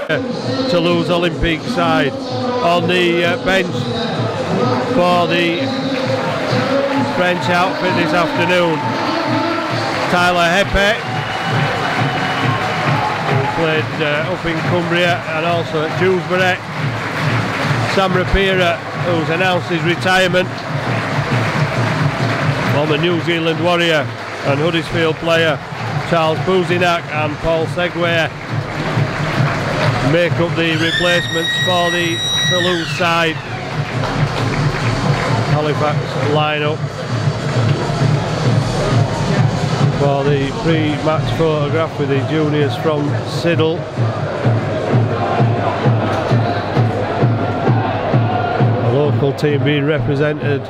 Toulouse Olympic side. On the bench for the French outfit this afternoon, Tyler Hepe, who played up in Cumbria and also at Dewsbury. Sam Rapira, who's announced his retirement. Former New Zealand Warrior and Huddersfield player Charles Buzinac and Paul Segway make up the replacements for the Toulouse side. Halifax line-up for the pre-match photograph with the juniors from Siddle. The local team being represented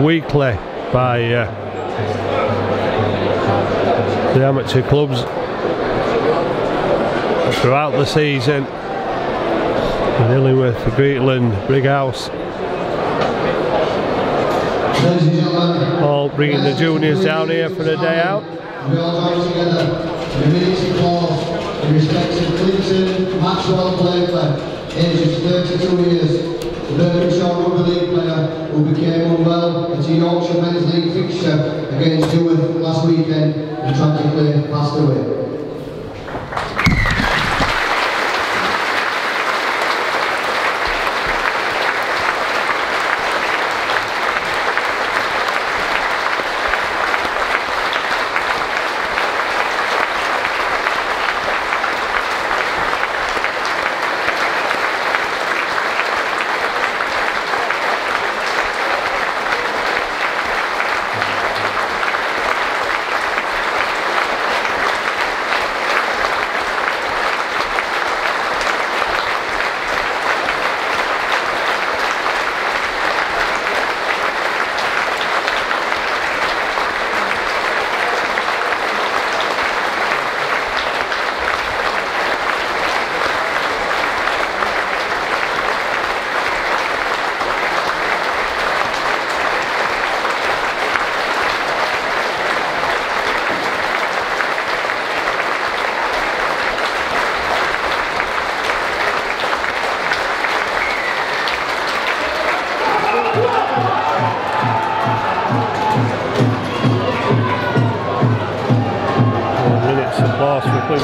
weekly by the amateur clubs throughout the season. Illingworth, Greetland, Brighouse, all bringing the juniors down here for a day out. We all join together in a minute's applause in respect to Clinton Maxwell Blakely, ages 32 years, the Berkhamshire Rugby League player who became unwell at a Yorkshire Men's League fixture against Dewey last weekend and tragically passed away.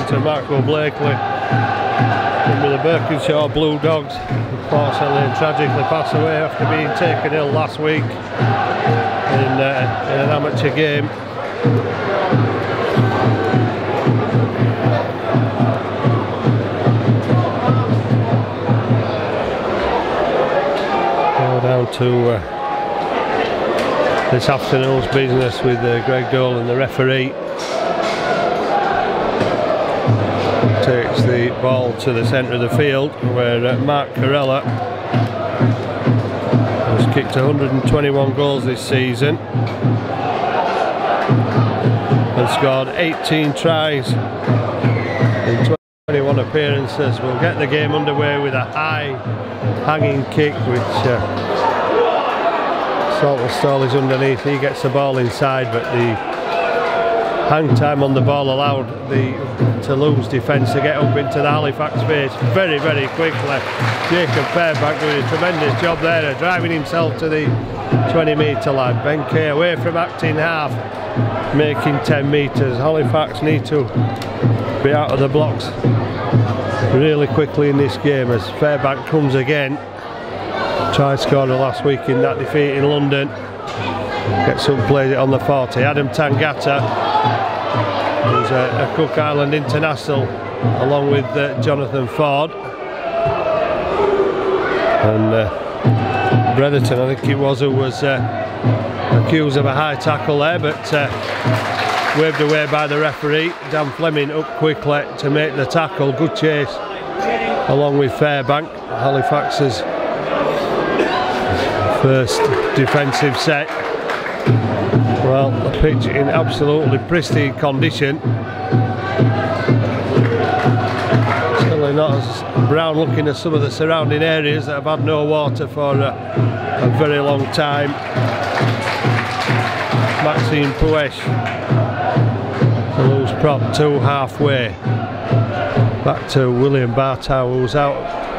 To Marco Blakely with the Berkhamshire Blue Dogs, unfortunately and tragically passed away after being taken ill last week in an amateur game. Go down to this afternoon's business with Greg Dolan, the referee. Takes the ball to the centre of the field where Mark Carella has kicked 121 goals this season and scored 18 tries in 21 appearances. We'll get the game underway with a high hanging kick which Saltonstall is underneath. He gets the ball inside, but the hang time on the ball allowed the Toulouse defence to get up into the Halifax base very, very quickly. Jacob Fairbank doing a tremendous job there, driving himself to the 20-metre line. Ben Kay away from acting half, making 10 metres. Halifax need to be out of the blocks really quickly in this game as Fairbank comes again. Tried scoring last week in that defeat in London. Gets up, plays it on the 40. Adam Tangata, who's a Cook Island international, along with Jonathan Ford. And Bretherton, I think it was, who was accused of a high tackle there, but waved away by the referee. Dan Fleming up quickly to make the tackle. Good chase along with Fairbank. Halifax's first defensive set. Well, the pitch in absolutely pristine condition. Certainly not as brown looking as some of the surrounding areas that have had no water for a very long time. Maxime Pouesh, Toulouse prop 2 halfway. back to William Bartow, who's out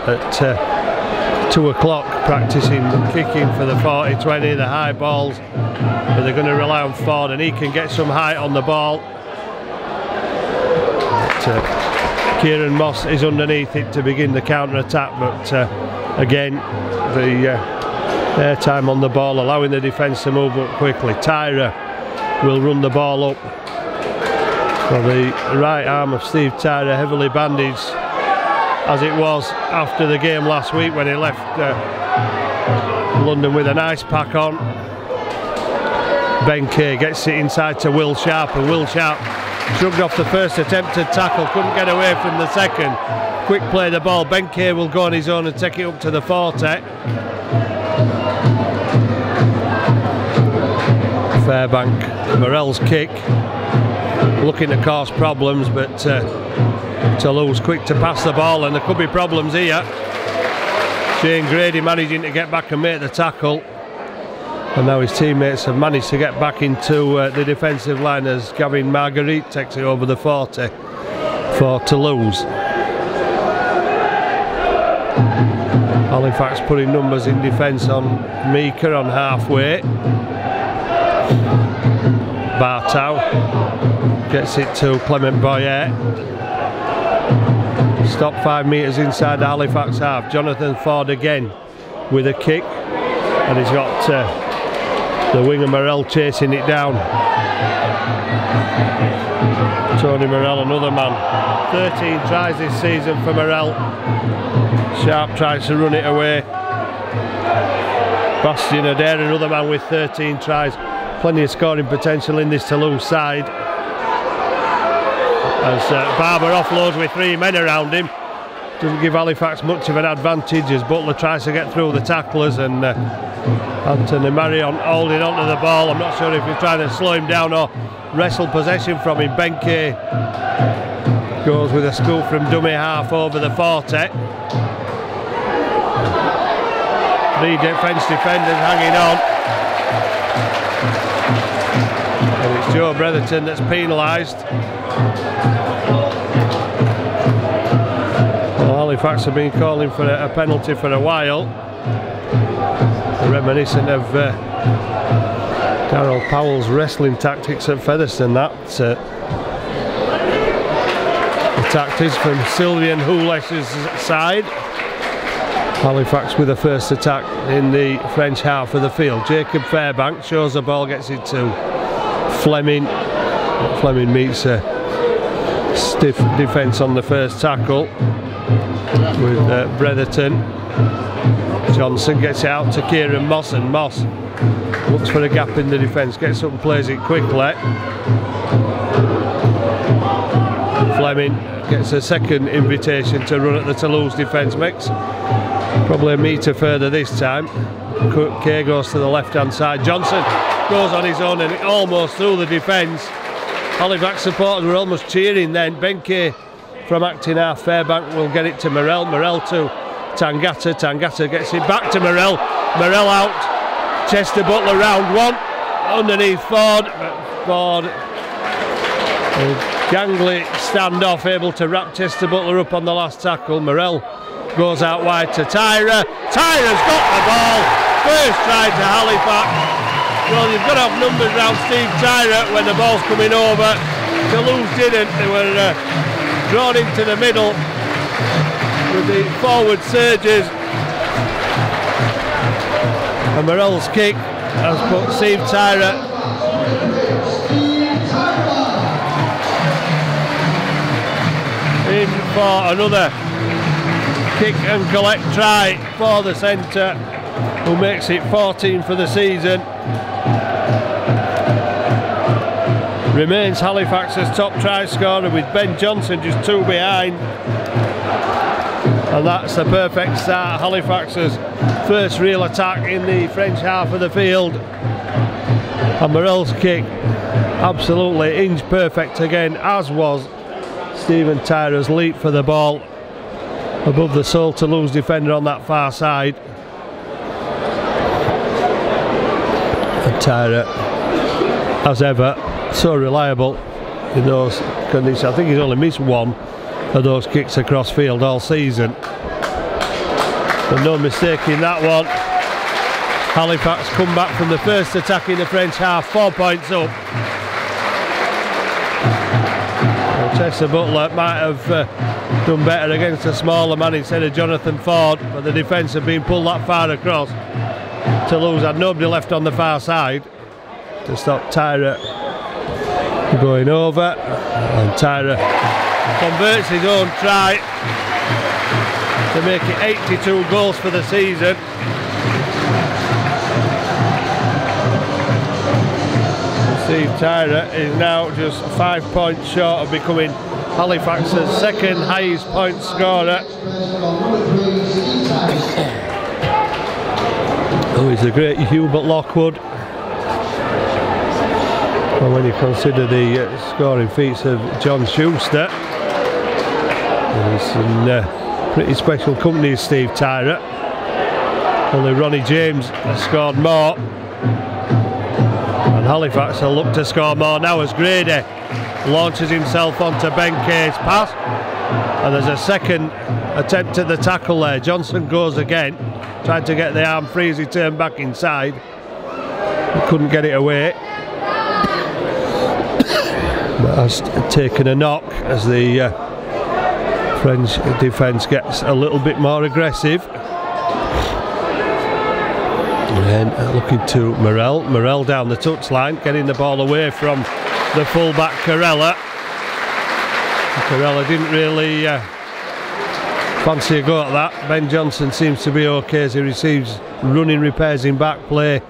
at 2 o'clock practicing kicking for the 40-20, the high balls, but they're going to rely on Ford, and he can get some height on the ball. But, Kieran Moss is underneath it to begin the counter-attack, but again the airtime on the ball allowing the defence to move up quickly. Tyra will run the ball up. Well, the right arm of Steve Tyra heavily bandaged, as it was after the game last week when he left London with an ice pack on. Ben Kay gets it inside to Will Sharp, and Will Sharp shrugged off the first attempted tackle, couldn't get away from the second. Quick play the ball, Ben Kay will go on his own and take it up to the 40. Fairbank, Morell's kick, looking to cause problems, but Toulouse quick to pass the ball, and there could be problems here. Shane Grady managing to get back and make the tackle, and now his teammates have managed to get back into the defensive line as Gavin Marguerite takes it over the 40 for Toulouse. Halifax putting numbers in defence on Meeker on halfway. Bartow gets it to Clement Boyer. Stop 5 metres inside the Halifax half. Jonathan Ford again with a kick, and he's got the winger Morell chasing it down. Tony Morell, another man. 13 tries this season for Morell. Sharp tries to run it away. Bastien Adair, another man with 13 tries. Plenty of scoring potential in this Toulouse side. As Barber offloads with 3 men around him. Doesn't give Halifax much of an advantage as Butler tries to get through the tacklers, and Anthony Marion holding on to the ball. I'm not sure if he's trying to slow him down or wrestle possession from him. Ben Kay goes with a scoop from dummy half over the 40. 3 defence defenders hanging on. And it's Joe Bretherton that's penalised. Well, Halifax have been calling for a penalty for a while. Reminiscent of Darryl Powell's wrestling tactics at Featherstone. That the tactics from Sylvian Houlesh's side. Halifax with the first attack in the French half of the field. Jacob Fairbank shows the ball, gets it to Fleming. Fleming meets a stiff defence on the first tackle with Bretherton. Johnson gets it out to Kieran Moss, and Moss looks for a gap in the defence, gets up and plays it quickly. Fleming gets a second invitation to run at the Toulouse defence mix. Probably a metre further this time. Kay goes to the left hand side. Johnson goes on his own and almost through the defence. Halifax supporters were almost cheering then. Ben Kay from acting half. Fairbank will get it to Morell. Morell to Tangata. Tangata gets it back to Morell. Morell out. Chester Butler round one. Underneath Ford. Ford, a gangly standoff, able to wrap Chester Butler up on the last tackle. Morell goes out wide to Tyra. Tyra's got the ball. First try to Halifax. Well, you've got to have numbers round Steve Tyra when the ball's coming over. Toulouse didn't. They were drawn into the middle with the forward surges. And Morell's kick has put Steve Tyra in for another kick and collect try for the centre, who makes it 14 for the season. Remains Halifax's top try scorer with Ben Johnson just 2 behind. And that's the perfect start. Halifax's first real attack in the French half of the field. And Morell's kick absolutely inch perfect again, as was Stephen Tyra's leap for the ball above the sole Toulouse defender on that far side. And Tyra, as ever, so reliable in those conditions. I think he's only missed one of those kicks across field all season. But no mistake in that one. Halifax come back from the first attack in the French half, 4 points up. Tessa Butler might have done better against a smaller man instead of Jonathan Ford, but the defence had been pulled that far across. Toulouse had nobody left on the far side to stop Tyra going over, and Tyra converts his own try to make it 82 goals for the season. Steve Tyra is now just 5 points short of becoming Halifax's second highest point scorer. Oh, he's the great Hubert Lockwood. And when you consider the scoring feats of John Schuster, he's in pretty special company, Steve Tyra. Only Ronnie James has scored more. And Halifax will look to score more now as Grady launches himself onto Ben Kay's pass. And there's a second attempt at the tackle there. Johnson goes again, tried to get the arm free as he turned back inside. He couldn't get it away. But has taken a knock as the French defence gets a little bit more aggressive. And then looking to Morel down the touchline, getting the ball away from the fullback Carella. Carella didn't really fancy a go at that. Ben Johnson seems to be okay as he receives running repairs in back play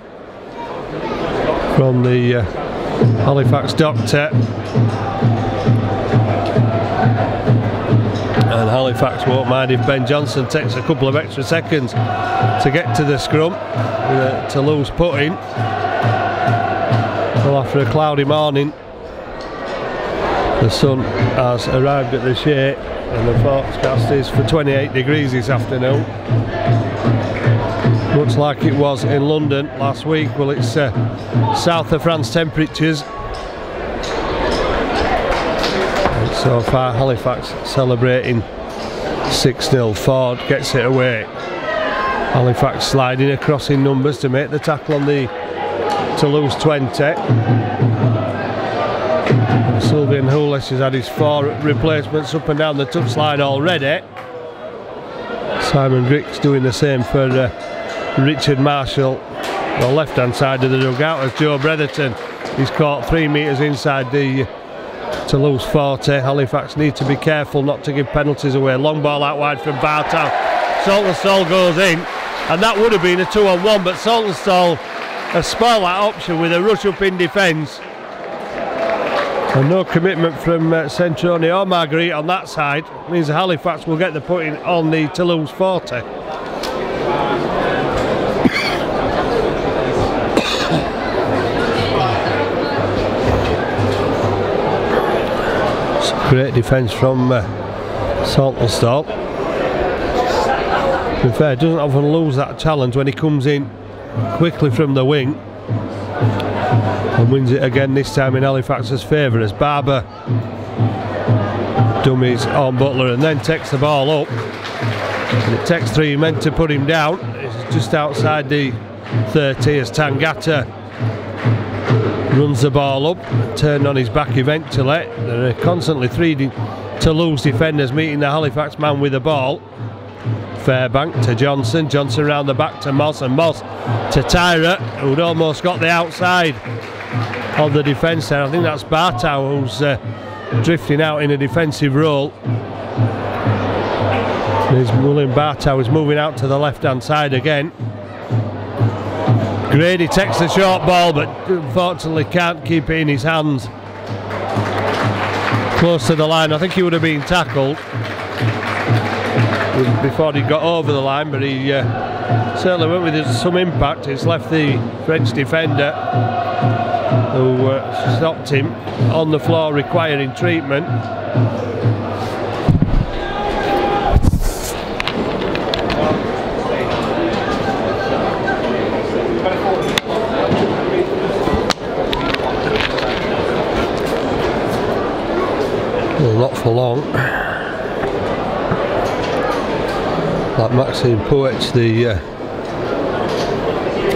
from the Halifax doctor. And Halifax won't mind if Ben Johnson takes a couple of extra seconds to get to the scrum with Toulouse putting. Well, after a cloudy morning, the sun has arrived at the Shay, and the forecast is for 28 degrees this afternoon. Looks like it was in London last week. Well, it's south of France temperatures. So far, Halifax celebrating 6-0. Ford gets it away. Halifax sliding across in numbers to make the tackle on the Toulouse 20. Sylvain Houlish has had his 4 replacements up and down the touchline already. Simon Griggs doing the same for Richard Marshall, the left hand side of the dugout, as Joe Bretherton is caught 3 metres inside the Toulouse 40. Halifax need to be careful not to give penalties away. Long ball out wide from Bartow. Saltonstall goes in, and that would have been a 2-on-1, but Saltonstall has spoiled that option with a rush up in defence. And no commitment from Centroni or Marguerite on that side. It means Halifax will get the putting on the Toulouse 40. Great defence from Saltonstall. To be fair, doesn't often lose that challenge when he comes in quickly from the wing and wins it again, this time in Halifax's favour, as Barber dummies on Butler and then takes the ball up. And it takes 3 men to put him down. It's just outside the 30 as Tangata runs the ball up, turned on his back eventually. There are constantly 3 Toulouse defenders meeting the Halifax man with the ball. Fairbank to Johnson, Johnson round the back to Moss, and Moss to Tyra, who'd almost got the outside of the defence there. I think that's Bartow who's drifting out in a defensive role. William Bartow is moving out to the left hand side again. Grady takes the short ball, but unfortunately can't keep it in his hands. Close to the line, I think he would have been tackled before he got over the line, but he certainly went with some impact. It's left the French defender who stopped him on the floor requiring treatment. Well, not for long. like Maxine Poets, the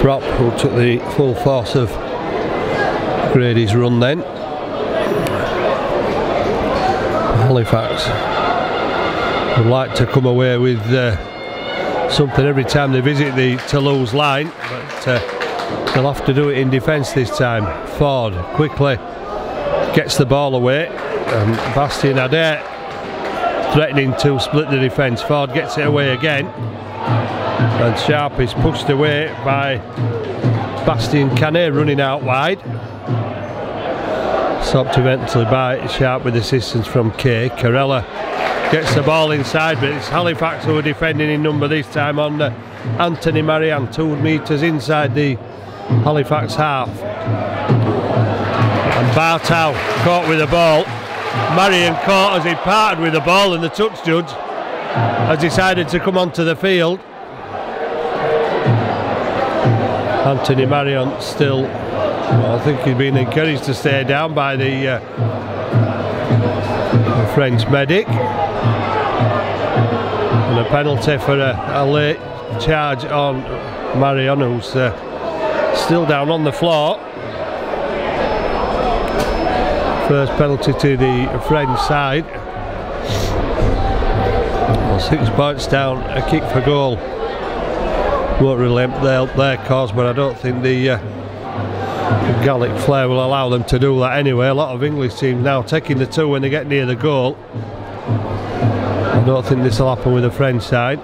prop, who took the full force of Grady's run then. Halifax would like to come away with something every time they visit the Toulouse line, but they'll have to do it in defence this time. Ford quickly gets the ball away, and Bastien Adair threatening to split the defence. Ford gets it away again, and Sharp is pushed away by Bastien Canet running out wide. Stopped eventually by Sharp with assistance from Kay. Carella gets the ball inside, but it's Halifax who are defending in number this time on Anthony Marianne, 2 metres inside the Halifax half. And Bartow caught with the ball. Marianne caught as he parted with the ball, and the touch judge has decided to come onto the field. Anthony Marianne still, well, I think he's been encouraged to stay down by the French medic. And a penalty for a late charge on Marianne, who's still down on the floor. First penalty to the French side. Well, 6 points down, a kick for goal. Won't really help their cause, but I don't think the Gallic flair will allow them to do that anyway. A lot of English teams now taking the 2 when they get near the goal. I don't think this will happen with the French side.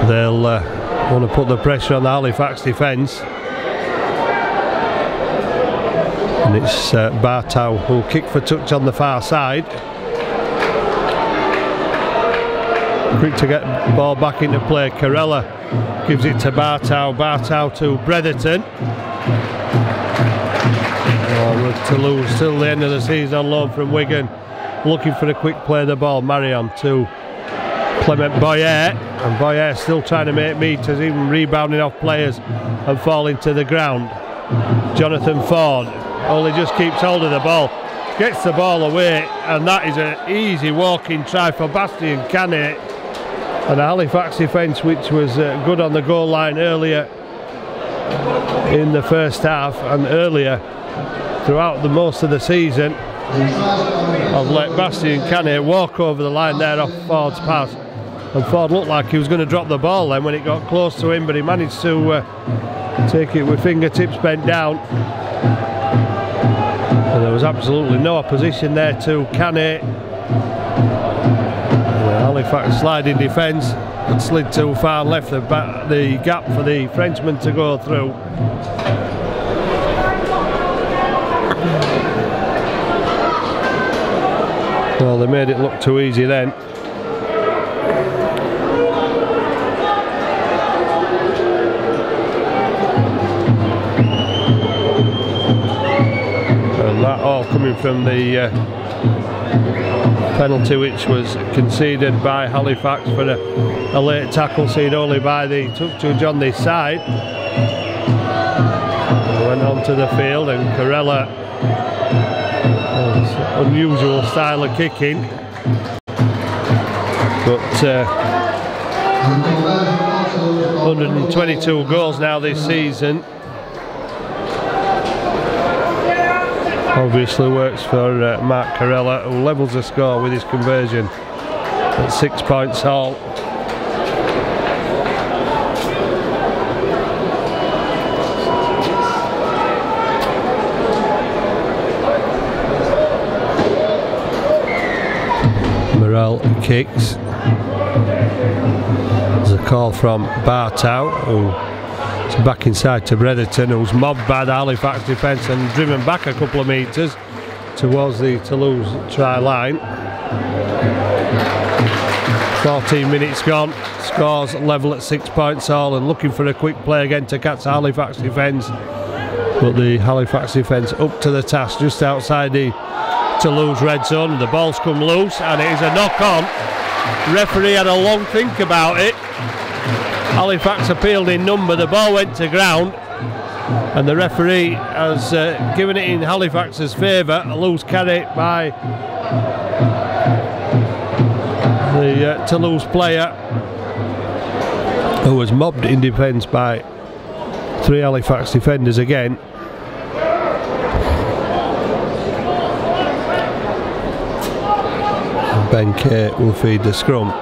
They'll want to put the pressure on the Halifax defence. And it's Bartow who'll kick for touch on the far side. Quick to get the ball back into play. Carella gives it to Bartow. Bartow to Bretherton. With Toulouse till the end of the season on loan from Wigan, looking for a quick play of the ball. Marianne to Clement Boyer, and Boyer still trying to make metres, even rebounding off players and falling to the ground. Jonathan Ford only just keeps hold of the ball, gets the ball away, and that is an easy walking try for Bastien Canet. And a Halifax defence which was good on the goal line earlier in the first half and earlier throughout the most of the season. I've let Bastien Canet walk over the line there off Ford's pass, and Ford looked like he was going to drop the ball then when it got close to him, but he managed to take it with fingertips bent down, and there was absolutely no opposition there to Canet. Halifax sliding defence had slid too far and left the gap for the Frenchman to go through. Well, they made it look too easy then. And that all coming from the penalty which was conceded by Halifax for a late tackle seen only by the touch judge on this side. Went onto the field, and Carella, unusual style of kicking, but 122 goals now this season. Obviously works for Mark Carella, who levels the score with his conversion at 6 points all. Morel kicks. There's a call from Bartow, who back inside to Bretherton, who's mobbed by the Halifax defence and driven back a couple of metres towards the Toulouse try line. 14 minutes gone, scores level at 6 points all, and looking for a quick play again to catch the Halifax defence, but the Halifax defence up to the task just outside the Toulouse red zone. The ball's come loose and it is a knock on. Referee had a long think about it. Halifax appealed in number, the ball went to ground, and the referee has given it in Halifax's favour. A loose carry by the Toulouse player, who was mobbed in defence by 3 Halifax defenders again. Ben Kay will feed the scrum.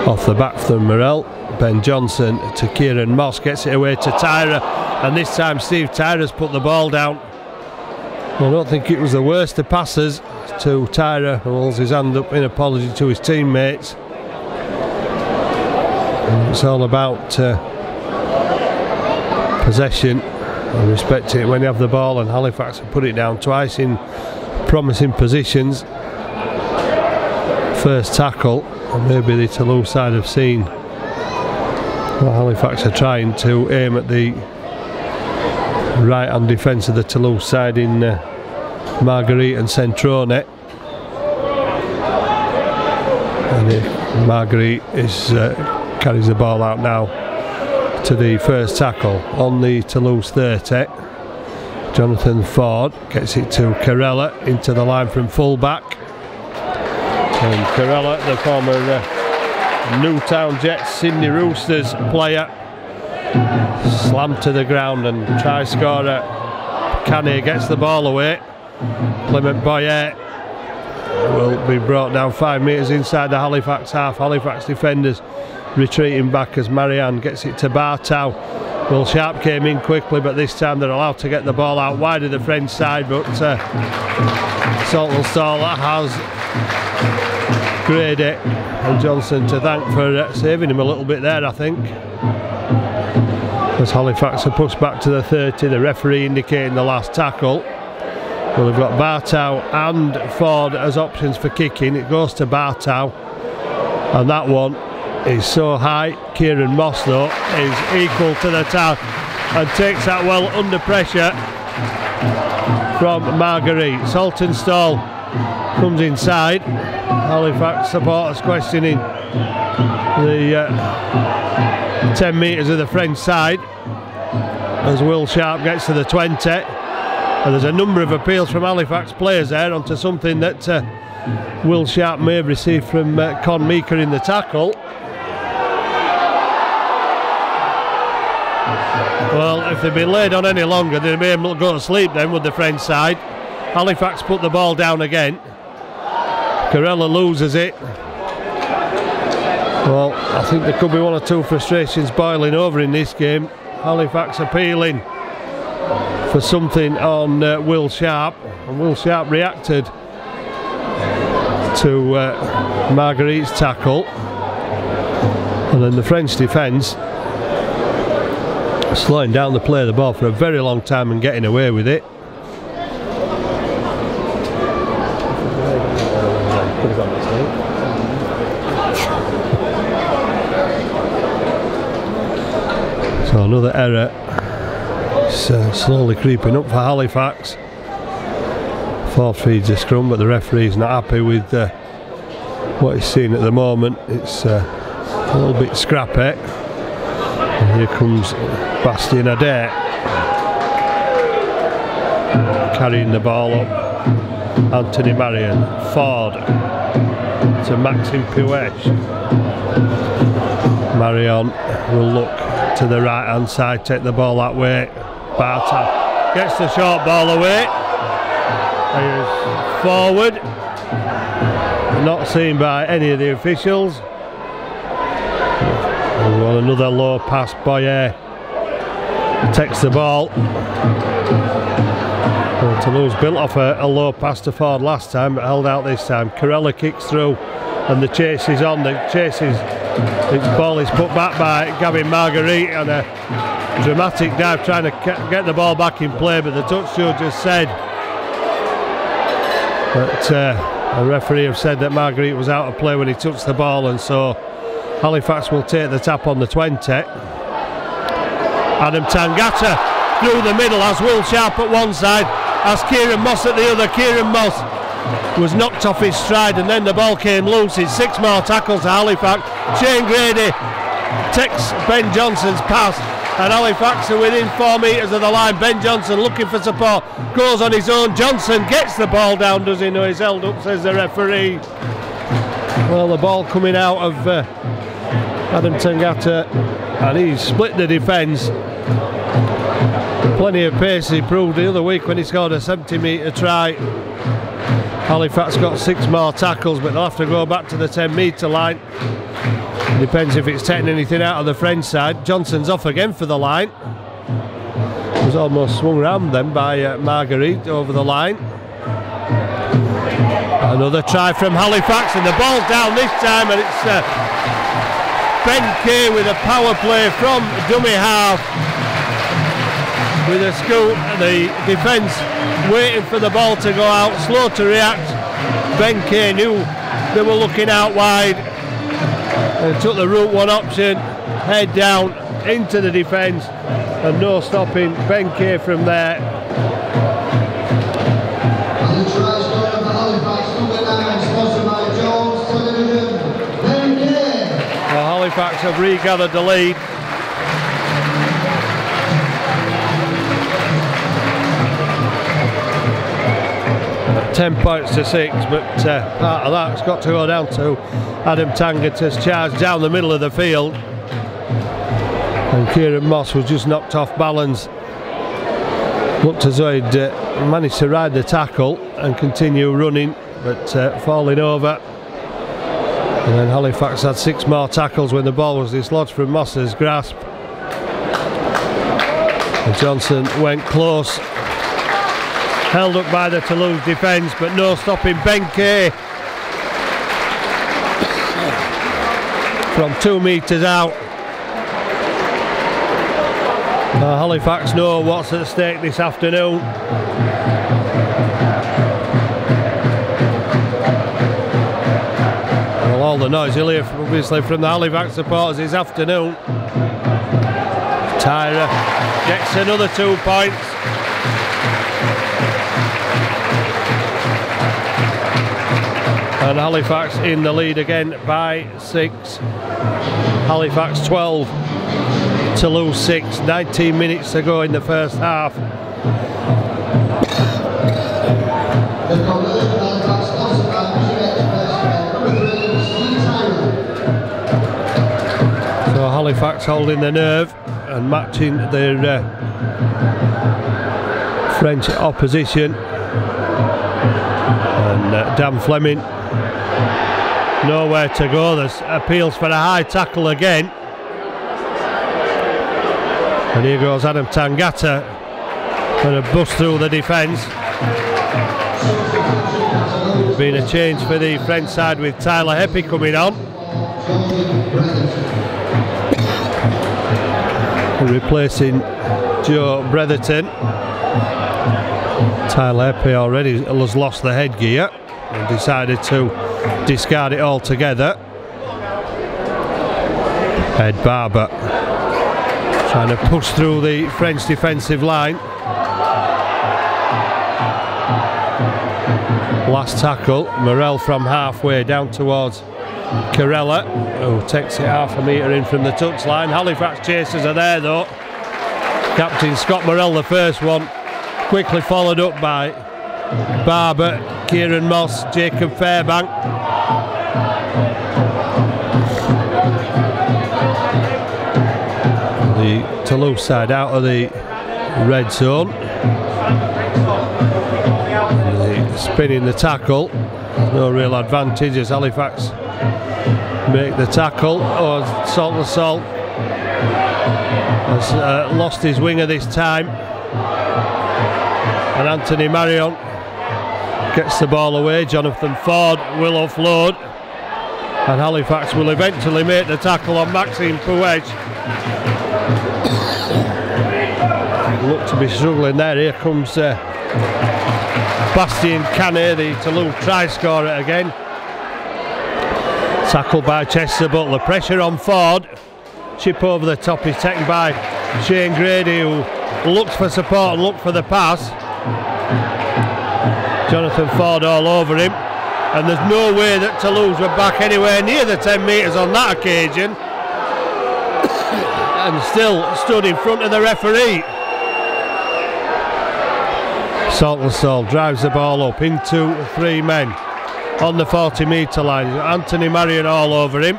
Off the back from Morel, Ben Johnson to Kieran Moss, gets it away to Tyra, and this time Steve Tyra's put the ball down. I don't think it was the worst of passes to Tyra, who holds his hand up in apology to his teammates. And it's all about possession and respect it when you have the ball, and Halifax have put it down twice in promising positions. First tackle, and maybe the Toulouse side have seen what Halifax are trying to aim at the right hand defence of the Toulouse side in Marguerite and Centrone. And Marguerite is carries the ball out now to the first tackle on the Toulouse 30. Jonathan Ford gets it to Carella into the line from full back. And Carella, the former Newtown Jets, Sydney Roosters player, slammed to the ground, and try scorer Canny gets the ball away. Clement Boyer will be brought down 5 metres inside the Halifax half. Halifax defenders retreating back as Marianne gets it to Bartow. Will Sharp came in quickly, but this time they're allowed to get the ball out wide of the French side, but Saltonstall has Grady and Johnson to thank for saving him a little bit there, I think. As Halifax are pushed back to the 30, the referee indicating the last tackle. Well, they've got Bartow and Ford as options for kicking. It goes to Bartow, and that one is so high. Kieran Moss, though, is equal to the task and takes that well under pressure from Marguerite. Saltonstall comes inside. Halifax supporters questioning the 10 metres of the French side as Will Sharp gets to the 20. And there's a number of appeals from Halifax players there onto something that Will Sharp may have received from Con Meeker in the tackle. Well, if they'd been laid on any longer, they'd be able to go to sleep then with the French side. Halifax put the ball down again. Carella loses it. Well, I think there could be 1 or 2 frustrations boiling over in this game. Halifax appealing for something on Will Sharp, and Will Sharp reacted to Marguerite's tackle, and then the French defence slowing down the play of the ball for a very long time and getting away with it. So another error. It's slowly creeping up for Halifax. Ford feeds the scrum, but the referee's not happy with what he's seeing at the moment. It's a little bit scrappy. And here comes Bastien Adair carrying the ball up. Anthony Marion, Ford to Maxime Puech. Marion will look to the right hand side, take the ball that way. Bartow gets the short ball away. He's forward, not seen by any of the officials. Well, another low pass. Boyer takes the ball. Well, Toulouse built off a low pass to Ford last time, but held out this time. Carella kicks through, and the chase is on. The ball is put back by Gavin Marguerite, and a dramatic dive trying to get the ball back in play, but the touch judge has said that a referee have said that Marguerite was out of play when he touched the ball, and so Halifax will take the tap on the 20. Adam Tangata through the middle, has Will Sharp at one side, has Kieran Moss at the other. Kieran Moss was knocked off his stride, and then the ball came loose. It's 6 more tackles to Halifax. Shane Grady takes Ben Johnson's pass, and Halifax are within 4 metres of the line. Ben Johnson looking for support, goes on his own. Johnson gets the ball down, does he? No, he's held up, says the referee. Well, the ball coming out of Adam Tangata, and he's split the defence. Plenty of pace. He proved the other week when he scored a 70-metre try. Halifax got 6 more tackles, but they'll have to go back to the 10-metre line. It depends if it's taking anything out of the French side. Johnson's off again for the line. He was almost swung round then by Marguerite over the line. Another try from Halifax, and the ball's down this time, and it's Ben Kay with a power play from dummy half with a scoop. The defence waiting for the ball to go out, slow to react. Ben Kay knew they were looking out wide and took the route one option, head down into the defence, and no stopping Ben Kay from there. And the try scorer for Halifax, number 9, sponsored by Jones Television, Ben Kay. Well, Halifax have regathered the lead. At 10 points to 6, but part of that's got to go down to Adam Tangata's charge down the middle of the field. And Kieran Moss was just knocked off balance. Looked as though he'd managed to ride the tackle and continue running, but falling over. And then Halifax had 6 more tackles when the ball was dislodged from Moss's grasp. And Johnson went close. Held up by the Toulouse defence, but no stopping Ben Kay from 2 metres out. Halifax know what's at stake this afternoon. Well, all the noise you'll hear obviously from the Halifax supporters this afternoon. Tyra gets another 2 points. And Halifax in the lead again by 6. Halifax 12, Toulouse 6. 19 minutes to go in the first half. So Halifax holding the nerve and matching their French opposition. And Dan Fleming nowhere to go. There's appeals for a high tackle again. And here goes Adam Tangata for a bust through the defence. There's been a change for the French side with Tyler Heppy coming on. Replacing Joe Bretherton. Tyler Heppy already has lost the headgear and decided to discard it altogether. Ed Barber trying to push through the French defensive line. Last tackle, Morel from halfway down towards Carella, who takes it half a metre in from the touchline. Halifax chasers are there though. Captain Scott Morel, the first one, quickly followed up by Barber, Kieran Moss, Jacob Fairbank. The Toulouse side out of the red zone. Spinning the tackle, no real advantage as Halifax make the tackle. Oh, Salt has lost his winger this time, and Anthony Marion gets the ball away. Jonathan Ford will offload, and Halifax will eventually make the tackle on Maxime Pouège. Look to be struggling there. Here comes Bastien Canet, the Toulouse try scorer again. Tackled by Chester Butler. Pressure on Ford. Chip over the top is taken by Shane Grady, who looked for support and looked for the pass. Jonathan Ford all over him, and there's no way that Toulouse were back anywhere near the 10 metres on that occasion, and still stood in front of the referee. Saltonstall drives the ball up into 3 men. on the 40-metre line. Anthony Marion all over him.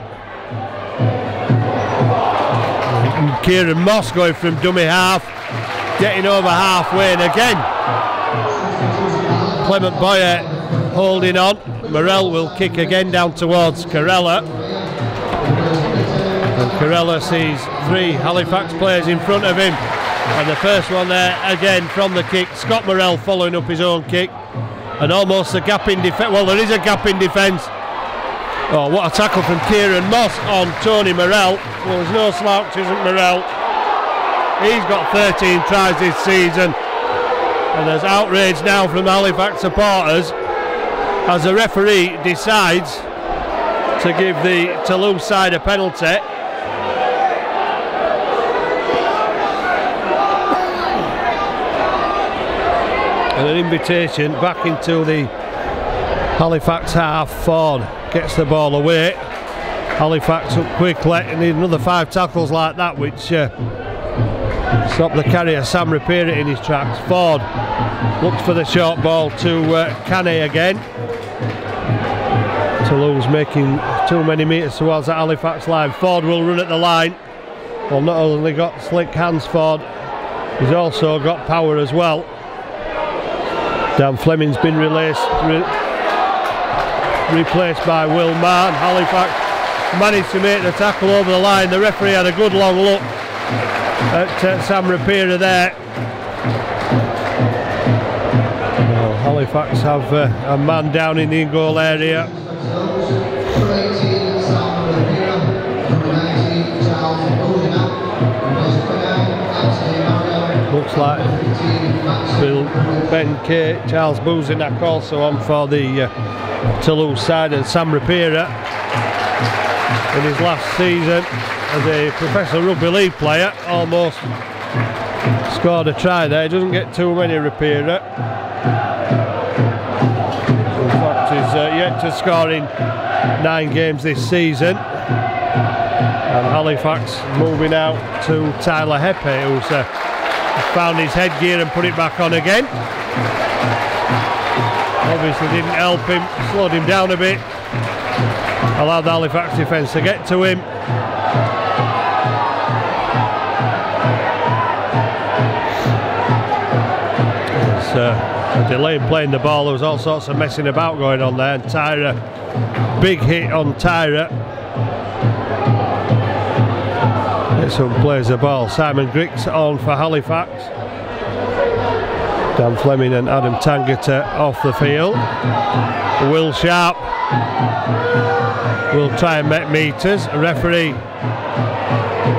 And Kieran Moss going from dummy half, getting over halfway, and again Clement Boyer holding on. Morel will kick again down towards Corella, and Corella sees 3 Halifax players in front of him, and the first one there again from the kick. Scott Morel following up his own kick, and almost a gap in defence. Well, there is a gap in defence. Oh, what a tackle from Kieran Moss on Tony Morel. Well, there's no slouch, isn't Morel? He's got 13 tries this season, and there's outrage now from Halifax supporters as the referee decides to give the Toulouse side a penalty. And an invitation back into the Halifax half. Ford gets the ball away. Halifax up quickly, and need another 5 tackles like that, which stop the carrier Sam Rapira in his tracks. Ford looks for the short ball to Canny again. Toulouse making too many metres towards the Halifax line. Ford will run at the line. Well, not only got slick hands, Ford, he's also got power as well. Dan Fleming's been replaced by Will Marr. Halifax managed to make the tackle over the line. The referee had a good long look at Sam Rapira there. Well, Halifax have a man down in the in-goal area. Looks like Ben K, Charles Bouzinak also on for the Toulouse side, and Sam Rapira in his last season as a professional rugby league player almost scored a try there. He doesn't get too many, Rapira. In fact, he's yet to score in 9 games this season. And Halifax moving out to Tyler Heppe, who's found his headgear and put it back on again. Obviously didn't help him, slowed him down a bit, allowed the Halifax defence to get to him. There's a delay in playing the ball. There was all sorts of messing about going on there, and Tyra, big hit on Tyra. Some plays the ball. Simon Griggs on for Halifax. Dan Fleming and Adam Tangata off the field. Will Sharp will try and make metres. A referee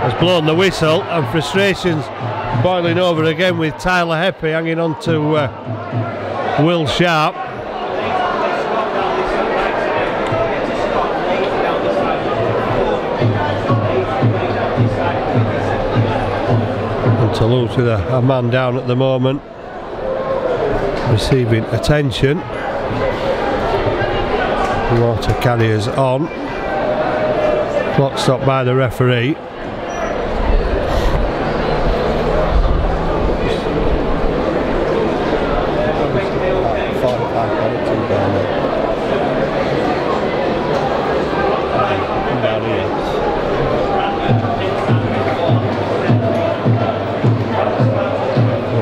has blown the whistle, and frustrations boiling over again with Tyler Heppe hanging on to Will Sharp. Toulouse with a man down at the moment, receiving attention. Water carriers on. Clock stopped by the referee.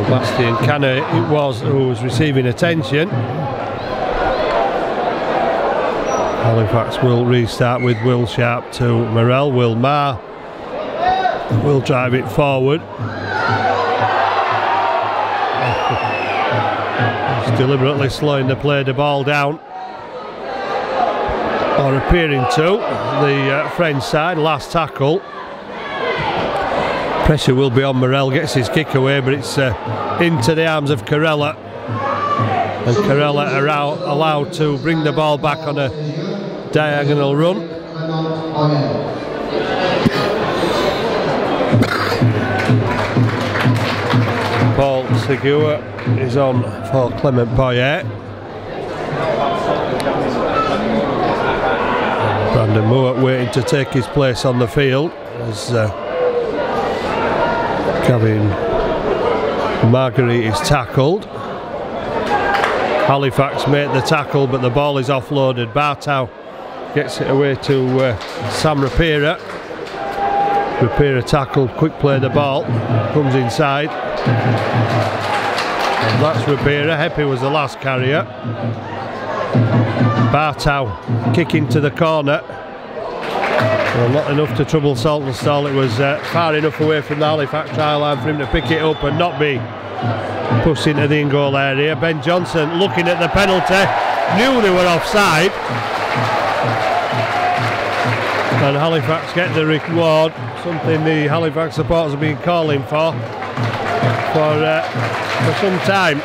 Bastian Canna it was who was receiving attention. Halifax will restart with Will Sharp to Morel. Will Marr will drive it forward. He's deliberately slowing the play, the ball down, or appearing to, the French side. Last tackle. Pressure will be on. Morel gets his kick away, but it's into the arms of Corella, and Corella are allowed to bring the ball back on a diagonal run. Paul Segura is on for Clement Boyer. Brandon Moore waiting to take his place on the field as Gavin Marguerite is tackled. Halifax make the tackle, but the ball is offloaded. Bartow gets it away to Sam Rapira. Rapira tackled, quick play the ball, comes inside. And that's Rapira. Heppy was the last carrier. Bartow kicking to the corner. Well, not enough to trouble Saltonstall. It was far enough away from the Halifax try line for him to pick it up and not be pushed into the in-goal area. Ben Johnson looking at the penalty, knew they were offside. And Halifax get the reward, something the Halifax supporters have been calling for some time.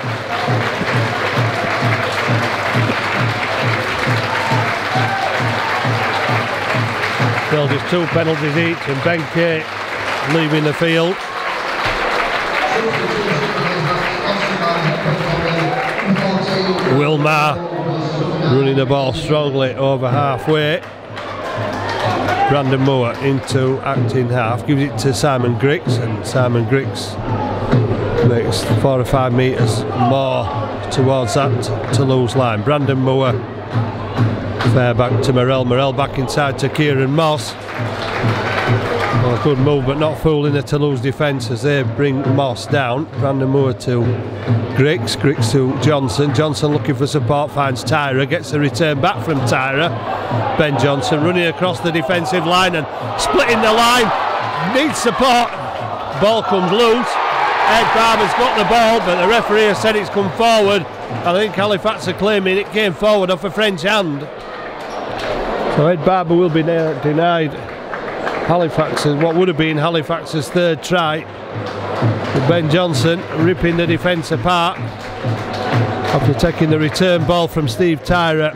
Well, just 2 penalties each, and Ben Kate leaving the field. Wilmar running the ball strongly over halfway. Brandon Moore into acting half, gives it to Simon Griggs, and Simon Griggs makes 4 or 5 metres more towards that Toulouse line. Brandon Moore, fair back to Morell. Morell back inside to Kieran Moss. Well, good move, but not fooling the Toulouse defence as they bring Moss down. Brandon Moore to Griggs, Griggs to Johnson. Johnson looking for support, finds Tyra, gets the return back from Tyra. Ben Johnson running across the defensive line and splitting the line. Needs support. Ball comes loose. Ed Barber's got the ball, but the referee has said it's come forward. I think Halifax are claiming it came forward off a French hand. So Ed Barber will be denied Halifax's, what would have been Halifax's 3rd try. But Ben Johnson ripping the defence apart after taking the return ball from Steve Tyra.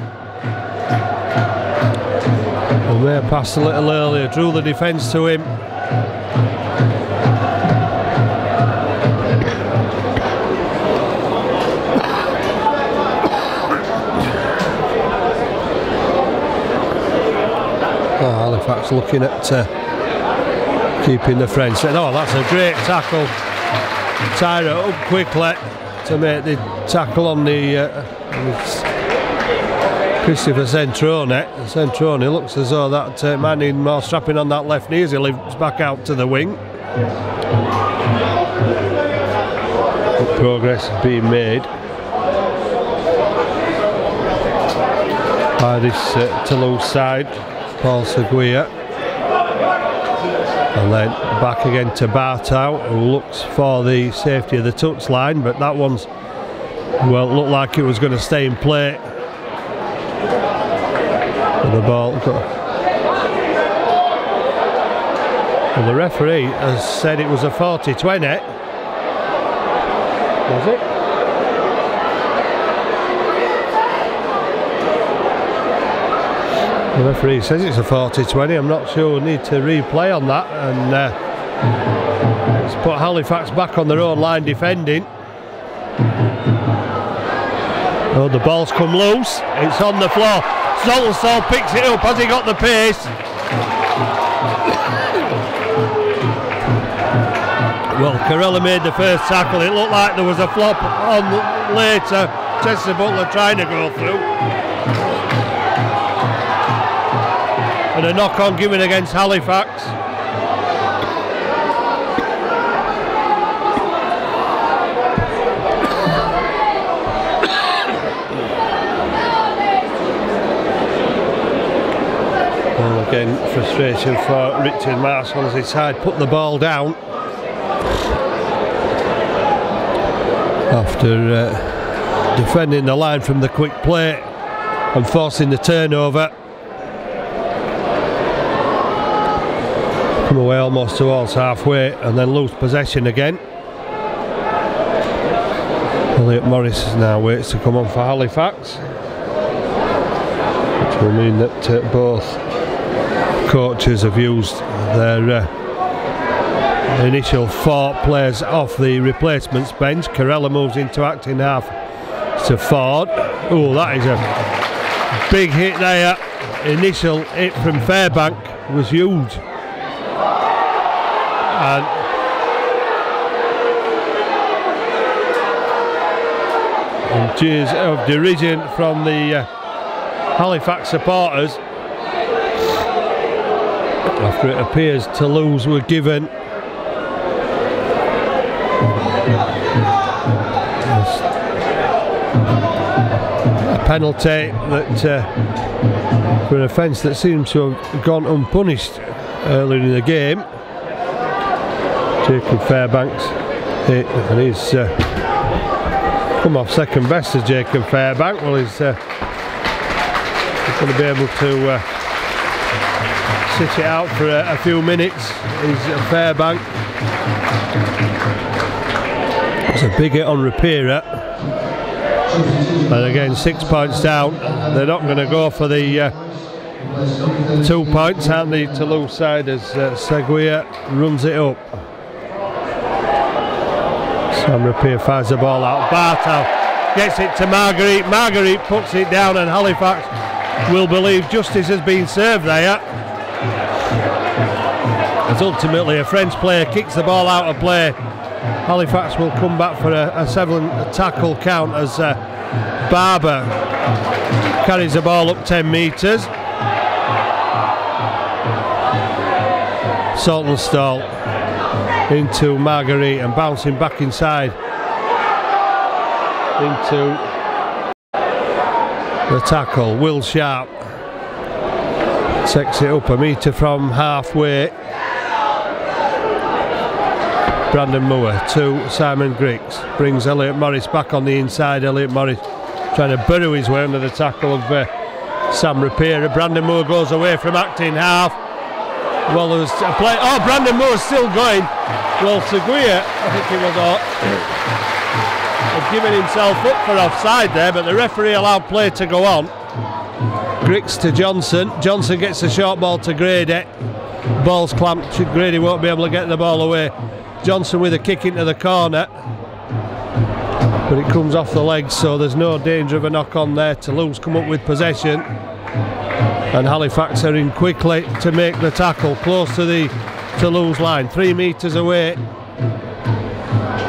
And they passed a little earlier, drew the defence to him. Halifax looking at keeping the French. Oh, that's a great tackle. Tyra up quickly to make the tackle on the Christopher Centrone. Centrone looks as though that might need more strapping on that left knee as he lifts back out to the wing. Good progress being made by this Toulouse side. Paul Seguia, and then back again to Bartow, who looks for the safety of the touch line, but that one's, well, looked like it was going to stay in play. The ball well, the referee has said it was a 40-20. Was it? The referee says it's a 40-20. I'm not sure. We need to replay on that, and let's put Halifax back on their own line defending. Oh, the ball's come loose. It's on the floor. Saltonstall picks it up. Has he got the pace? Well, Carella made the first tackle. It looked like there was a flop on later. Chester Butler trying to go through. And a knock-on given against Halifax. Well, again, frustration for Richard Marshall as he tried to put the ball down after defending the line from the quick play and forcing the turnover. Come away almost towards halfway and then lose possession again. Elliot Morris now waits to come on for Halifax, which will mean that both coaches have used their initial 4 players off the replacements bench. Carella moves into acting half to Ford. Oh, that is a big hit there. Initial hit from Fairbank was huge. And cheers of derision from the Halifax supporters after it appears Toulouse were given a penalty that for an offence that seems to have gone unpunished earlier in the game. Jacob Fairbanks hit, and he's come off second best as Jacob Fairbank. Well, he's going to be able to sit it out for a few minutes. He's Fairbank. It's a big hit on Rapira, and again 6 points down. They're not going to go for the 2 points, aren't they, Toulouse side, as Seguia runs it up. Sam Rapira fires the ball out. Bartow gets it to Marguerite. Marguerite puts it down, and Halifax will believe justice has been served there, as ultimately a French player kicks the ball out of play. Halifax will come back for a 7 tackle count as Barber carries the ball up 10 metres. Saltonstall into Marguerite and bouncing back inside into the tackle. Will Sharp takes it up a metre from halfway. Brandon Moore to Simon Griggs, brings Elliot Morris back on the inside. Elliot Morris trying to burrow his way under the tackle of Sam Rapira. Brandon Moore goes away from acting half. Well, there's a play. Oh, Brandon Moore's still going. Well, Seguia, I think he was had given himself up for offside there, but the referee allowed play to go on. Griggs to Johnson. Johnson gets the short ball to Grady. Ball's clamped. Grady won't be able to get the ball away. Johnson with a kick into the corner, but it comes off the legs, so there's no danger of a knock on there. Toulouse come up with possession, and Halifax are in quickly to make the tackle close to the Toulouse line, 3 metres away.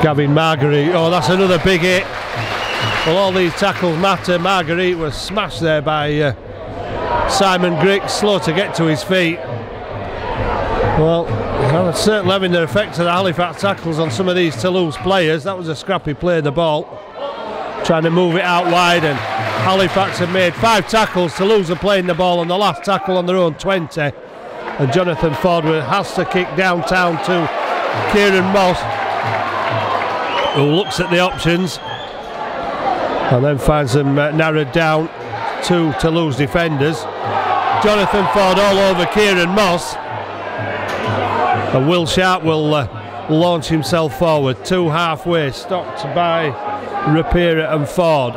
Gavin Marguerite, oh, that's another big hit. Well, all these tackles matter. Marguerite was smashed there by Simon Griggs, slow to get to his feet. Well, it's certainly having the effect of the Halifax tackles on some of these Toulouse players. That was a scrappy play, the ball. Trying to move it out wide, and Halifax have made 5 tackles. Toulouse are playing the ball on the last tackle on their own 20. And Jonathan Ford has to kick downtown to Kieran Moss, who looks at the options and then finds them narrowed down to Toulouse defenders. Jonathan Ford all over Kieran Moss. And Will Sharp will launch himself forward. 2 halfway, stopped by Rapira and Ford.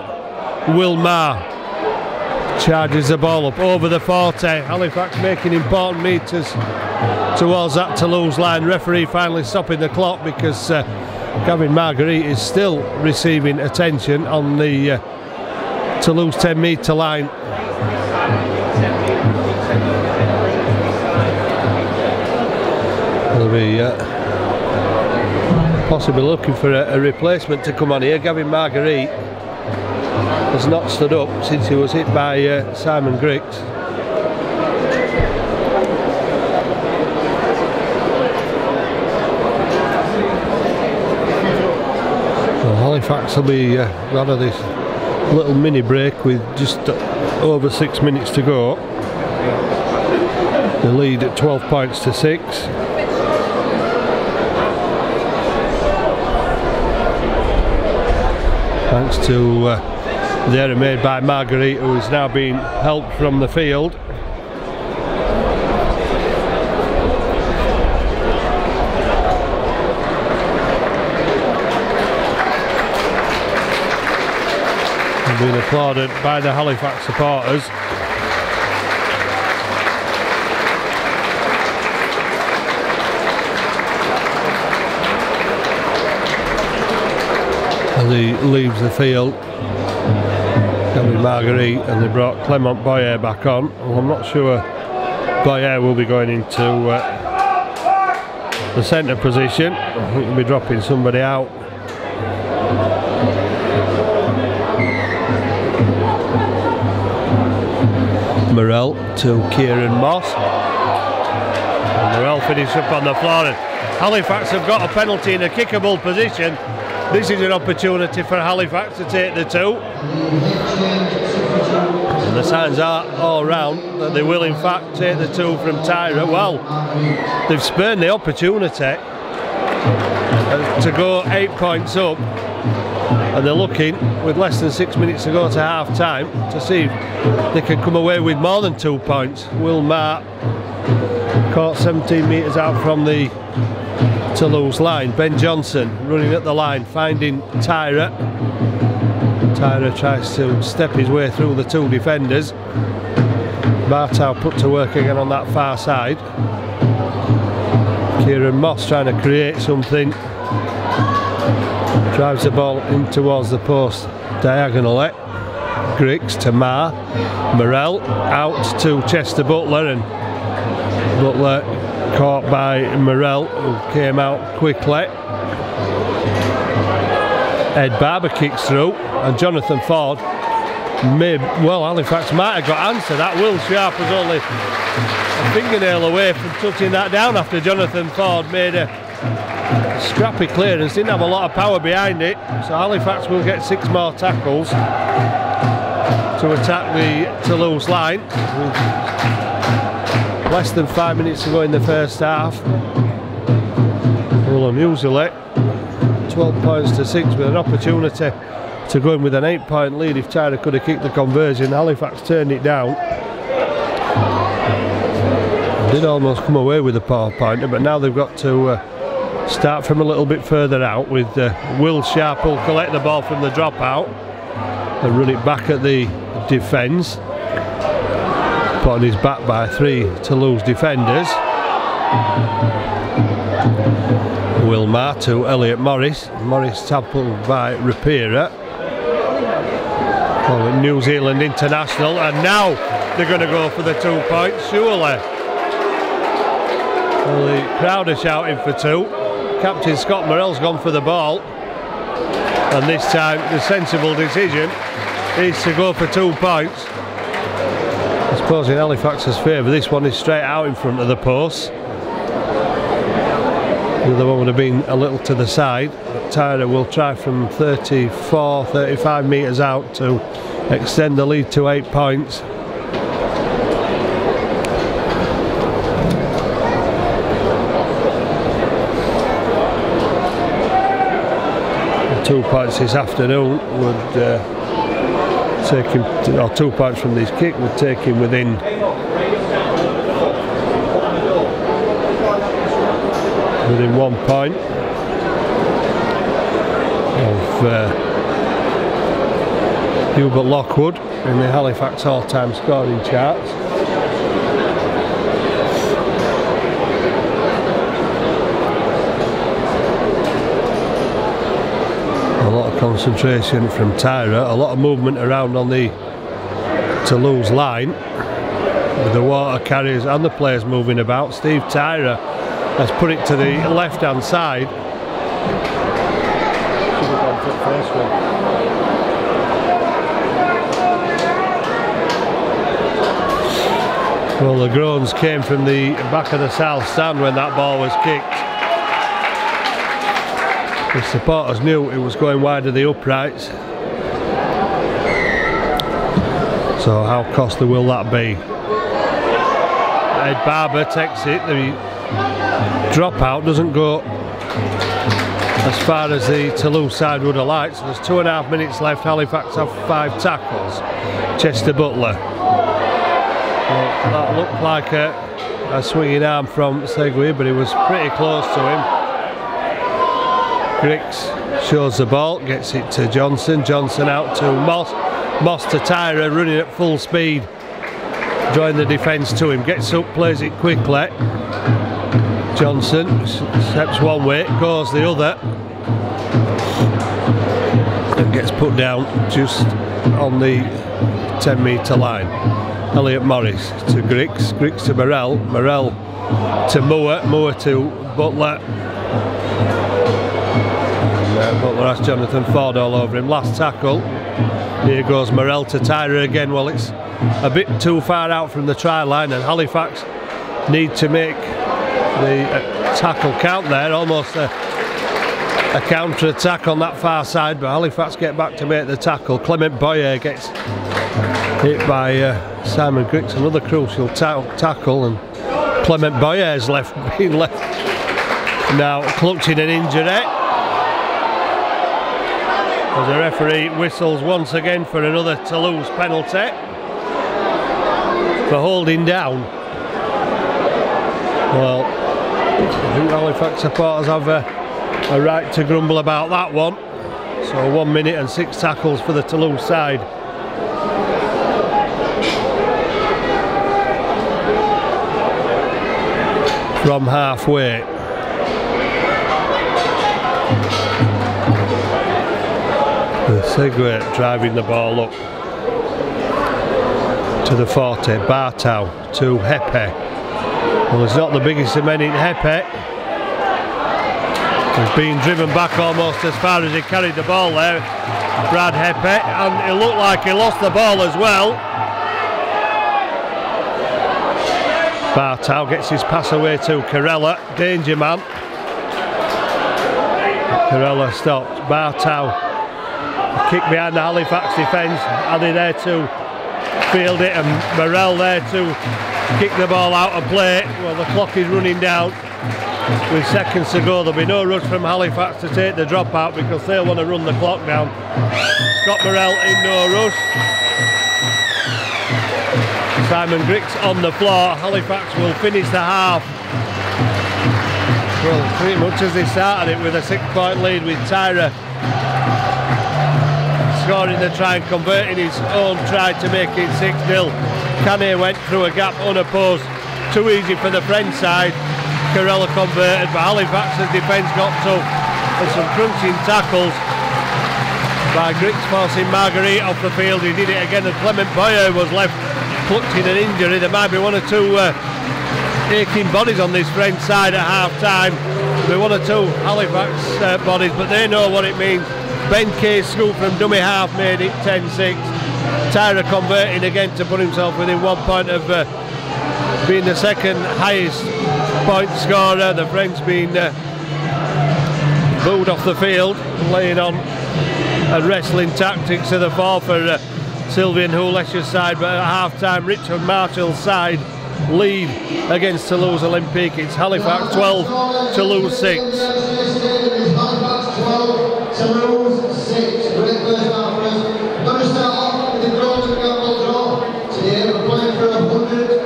Will Marr charges the ball up over the 40. Halifax making important metres towards that Toulouse line. Referee finally stopping the clock because Gavin Marguerite is still receiving attention on the Toulouse 10 metre line. They'll be possibly looking for a replacement to come on here. Gavin Marguerite has not stood up since he was hit by Simon Griggs. Well, Halifax will be out of this little mini break with just over 6 minutes to go. The lead at 12 points to 6. Thanks to the error made by Marguerite, who is now being helped from the field. And being applauded by the Halifax supporters. As he leaves the field, Gavin Marguerite, and they brought Clement Boyer back on. Well, I'm not sure Boyer will be going into the centre position. I think he'll be dropping somebody out. Morel to Kieran Moss. And Morel finished up on the floor, and Halifax have got a penalty in a kickable position. This is an opportunity for Halifax to take the 2. And the signs are all round that they will in fact take the 2 from Tyra. Well, they've spurned the opportunity to go 8 points up, and they're looking, with less than 6 minutes to go to half time, to see if they can come away with more than 2 points. Will Marr caught 17 metres out from the Toulouse line. Ben Johnson running at the line, finding Tyra. Tyra tries to step his way through the 2 defenders. Bartow put to work again on that far side. Kieran Moss trying to create something. Drives the ball in towards the post diagonally. Griggs to Marr. Morel out to Chester Butler, and Butler caught by Morel, who came out quickly. Ed Barber kicks through, and Jonathan Ford well, Halifax might have got answer. That Will Sharp was only a fingernail away from touching that down after Jonathan Ford made a scrappy clearance. Didn't have a lot of power behind it, so Halifax will get 6 more tackles to attack the Toulouse line. Less than 5 minutes to go in the first half. Well, unusually 12 points to 6 with an opportunity to go in with an 8-point lead. If Tyra could have kicked the conversion, Halifax turned it down. Did almost come away with a pointer, but now they've got to start from a little bit further out, with Will Sharp will collect the ball from the dropout and run it back at the defence. Put on his back by 3 Toulouse defenders. Will Marr to Elliot Morris. Morris tackled by Rapira. Oh, New Zealand international, and now they're going to go for the 2 points, surely. Well, the crowd are shouting for 2. Captain Scott Morell's gone for the ball, and this time the sensible decision is to go for 2 points. I suppose in Halifax's favour, this one is straight out in front of the post. The other one would have been a little to the side. Tyra will try from 34, 35 metres out to extend the lead to 8 points. The 2 points this afternoon would take him, or 2 points from this kick would take him within within 1 point of Hubert Lockwood in the Halifax all-time scoring charts. A lot of concentration from Tyra, a lot of movement around on the Toulouse line, with the water carriers and the players moving about. Steve Tyra has put it to the left hand side. Should have gone for the first one. Well, the groans came from the back of the south stand when that ball was kicked. The supporters knew it was going wide of the uprights. So how costly will that be? Ed Barber takes it. The dropout doesn't go as far as the Toulouse side would have liked, so there's 2.5 minutes left. Halifax have 5 tackles. Chester Butler. Well, that looked like a swinging arm from Segui, but it was pretty close to him. Griggs shows the ball, gets it to Johnson. Johnson out to Moss. Moss to Tyra, running at full speed. Drawing the defence to him. Gets up, plays it quickly. Johnson steps one way, goes the other, and gets put down just on the 10-metre line. Elliot Morris to Griggs, Griggs to Morel, Morel to Moore, Moore to Butler. And but that's Jonathan Ford all over him. Last tackle. Here goes Morell to Tyra again. Well, it's a bit too far out from the try line, and Halifax need to make the tackle count there. Almost a counter attack on that far side, but Halifax get back to make the tackle. Clement Boyer gets hit by Simon Griggs, another crucial tackle, and Clement Boyer's being left now clutching an injury. As the referee whistles once again for another Toulouse penalty for holding down. Well, I think Halifax supporters have a right to grumble about that one. So 1 minute and 6 tackles for the Toulouse side. From halfway. The Segway driving the ball up to the 40. Bartow to Hepe. Well, he's not the biggest of men in Hepe. He's been driven back almost as far as he carried the ball there, Brad Hepe, and it looked like he lost the ball as well. Bartow gets his pass away to Carella, danger man. Carella stopped. Bartow kick behind the Halifax defence. Are they there to field it, and Morell there to kick the ball out of play? Well, the clock is running down. With seconds to go, there'll be no rush from Halifax to take the drop out because they'll want to run the clock down. Scott Morell in no rush. Simon Griggs on the floor. Halifax will finish the half. Well, pretty much as they started it, with a 6-point lead, with Tyra scoring the try and converting his own try to make it 6-0. Canet went through a gap unopposed. Too easy for the French side. Carella converted, but Halifax's defence got tough. And some crunching tackles by Griggs forcing Marguerite off the field. He did it again, and Clement Boyer was left clutching an injury. There might be 1 or 2 aching bodies on this French side at half time. There'll be 1 or 2 Halifax bodies, but they know what it means. Ben Kay's scoop from dummy half made it 10-6. Tyra converting again to put himself within 1 point of being the second highest point scorer. The French being booed off the field, laying on a wrestling tactics to the fall for Sylvian Houlesh's side, but at half time Richard Marshall's side lead against Toulouse Olympique. It's Halifax 12, Toulouse 6. Toulouse 6, great first half for us. We're going to start off with the draw to gamble draw. Today we're playing for £194.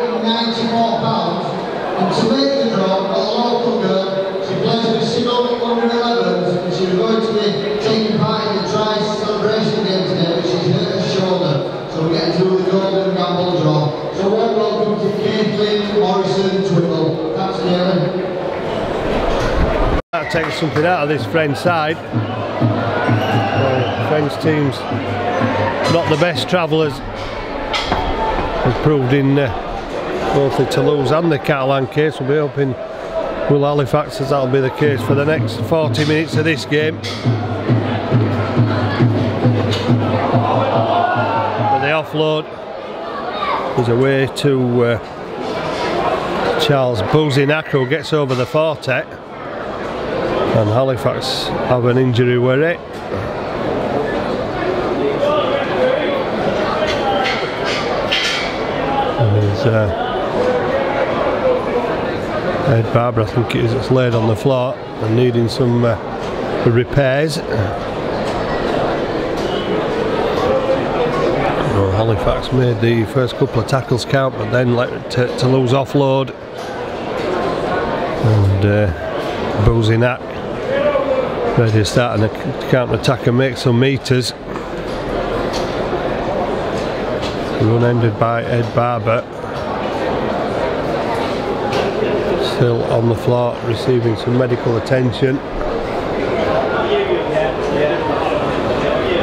And to make the draw, a local girl, she plays with single under 11s, and she's going to be taking part in the try celebration game today, but she's hurt her shoulder. So we're getting through the golden gamble draw. So welcome to Caitlin Morrison Twiddle. That's Galen. That takes something out of this French side. French teams not the best travellers. They've proved in both the Toulouse and the Catalan case. We'll be hoping will Halifax as that'll be the case for the next 40 minutes of this game. But the offload is away to Charles Bouzinak, who gets over the 40. And Halifax have an injury worry. And there's Ed Barber, I think it is, it's laid on the floor and needing some repairs. Well, Halifax made the first couple of tackles count, but then let Toulouse offload. And Bouzinak ready to start a counter-attack and make some metres. Run ended by Ed Barber. Still on the floor, receiving some medical attention.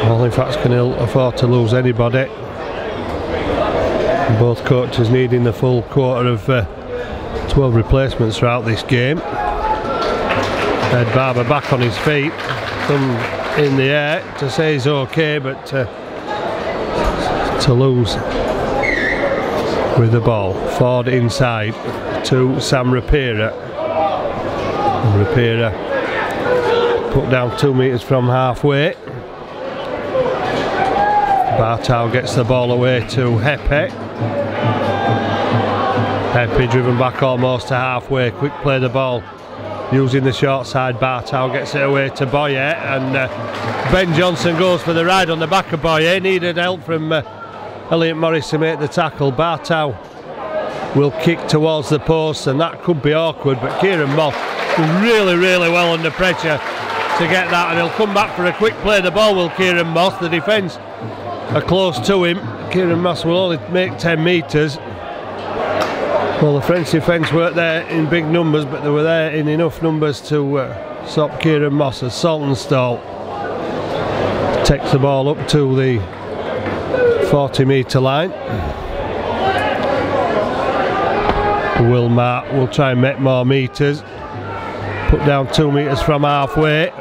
Halifax can ill afford to lose anybody. Both coaches needing the full quarter of 12 replacements throughout this game. Ed Barber back on his feet. thumb in the air to say he's okay, but Toulouse with the ball. Ford inside to Sam Rapira. And Rapira put down 2 metres from halfway. Bartow gets the ball away to Hepe. Hepe driven back almost to halfway. Quick play the ball using the short side. Bartow gets it away to Boye, and Ben Johnson goes for the ride on the back of Boye. Needed help from Elliot Morris to make the tackle. Bartow will kick towards the post, and that could be awkward, but Kieran Moss really well under pressure to get that, and he'll come back for a quick play the ball, will Kieran Moss. The defence are close to him. Kieran Moss will only make 10 metres. Well, the French defence weren't there in big numbers, but they were there in enough numbers to stop Kieran Moss as Saltonstall takes the ball up to the 40-metre line. Wilmart will try and make more metres. Put down 2 metres from halfway.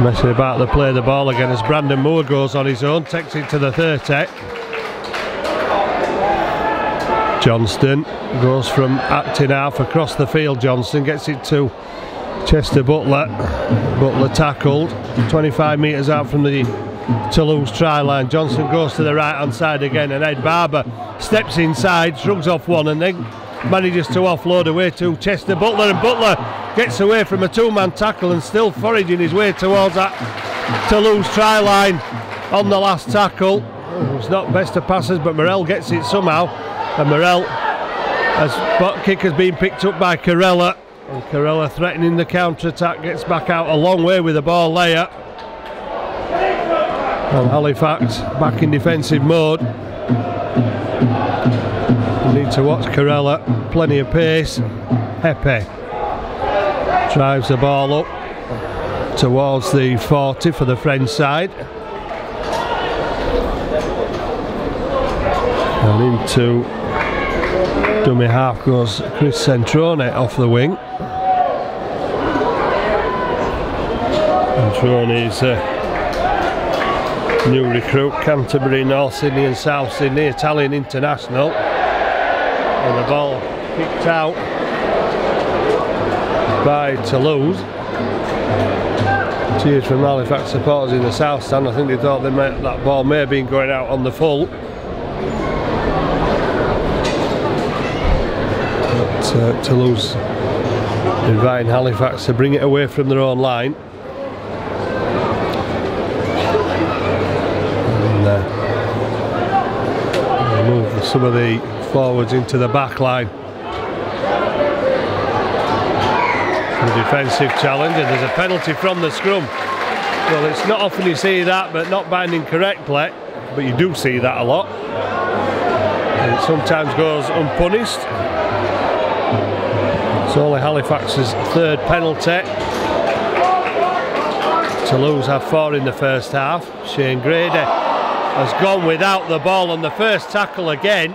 Messing about the play the ball again as Brandon Moore goes on his own, takes it to the 30. Johnston goes from acting half across the field. Johnston gets it to Chester Butler. Butler tackled 25 metres out from the Toulouse try line. Johnson goes to the right hand side again, and Ed Barber steps inside, shrugs off one, and then manages to offload away to Chester Butler, and Butler gets away from a two-man tackle and still foraging his way towards that Toulouse try line on the last tackle. It's not best of passes, but Morel gets it somehow, and Morel, as kick has been picked up by Carella, and Carella threatening the counter-attack, gets back out a long way with the ball layer, and Halifax back in defensive mode. Need to watch Carella, plenty of pace. Hepe drives the ball up towards the 40 for the French side, and into dummy half goes Chris Centrone off the wing. Centrone's new recruit, Canterbury, North Sydney and South Sydney, Italian international. And the ball kicked out by Toulouse. Cheers from Halifax supporters in the south stand. I think they thought that ball may have been going out on the full. But Toulouse inviting Halifax to bring it away from their own line. And move some of the forwards into the back line. A defensive challenge, and there's a penalty from the scrum. Well, it's not often you see that, but not binding correctly, but you do see that a lot, and it sometimes goes unpunished. It's only Halifax's third penalty. Toulouse had 4 in the first half. Shane Grady has gone without the ball on the first tackle again.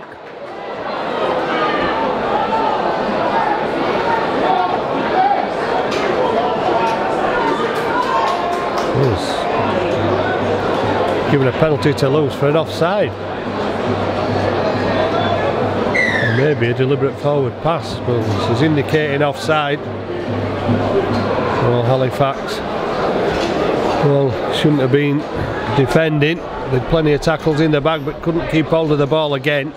Given a penalty to Toulouse for an offside. And maybe a deliberate forward pass, but this is indicating offside. Well, Halifax, well, shouldn't have been defending. They'd plenty of tackles in the bag, but couldn't keep hold of the ball again.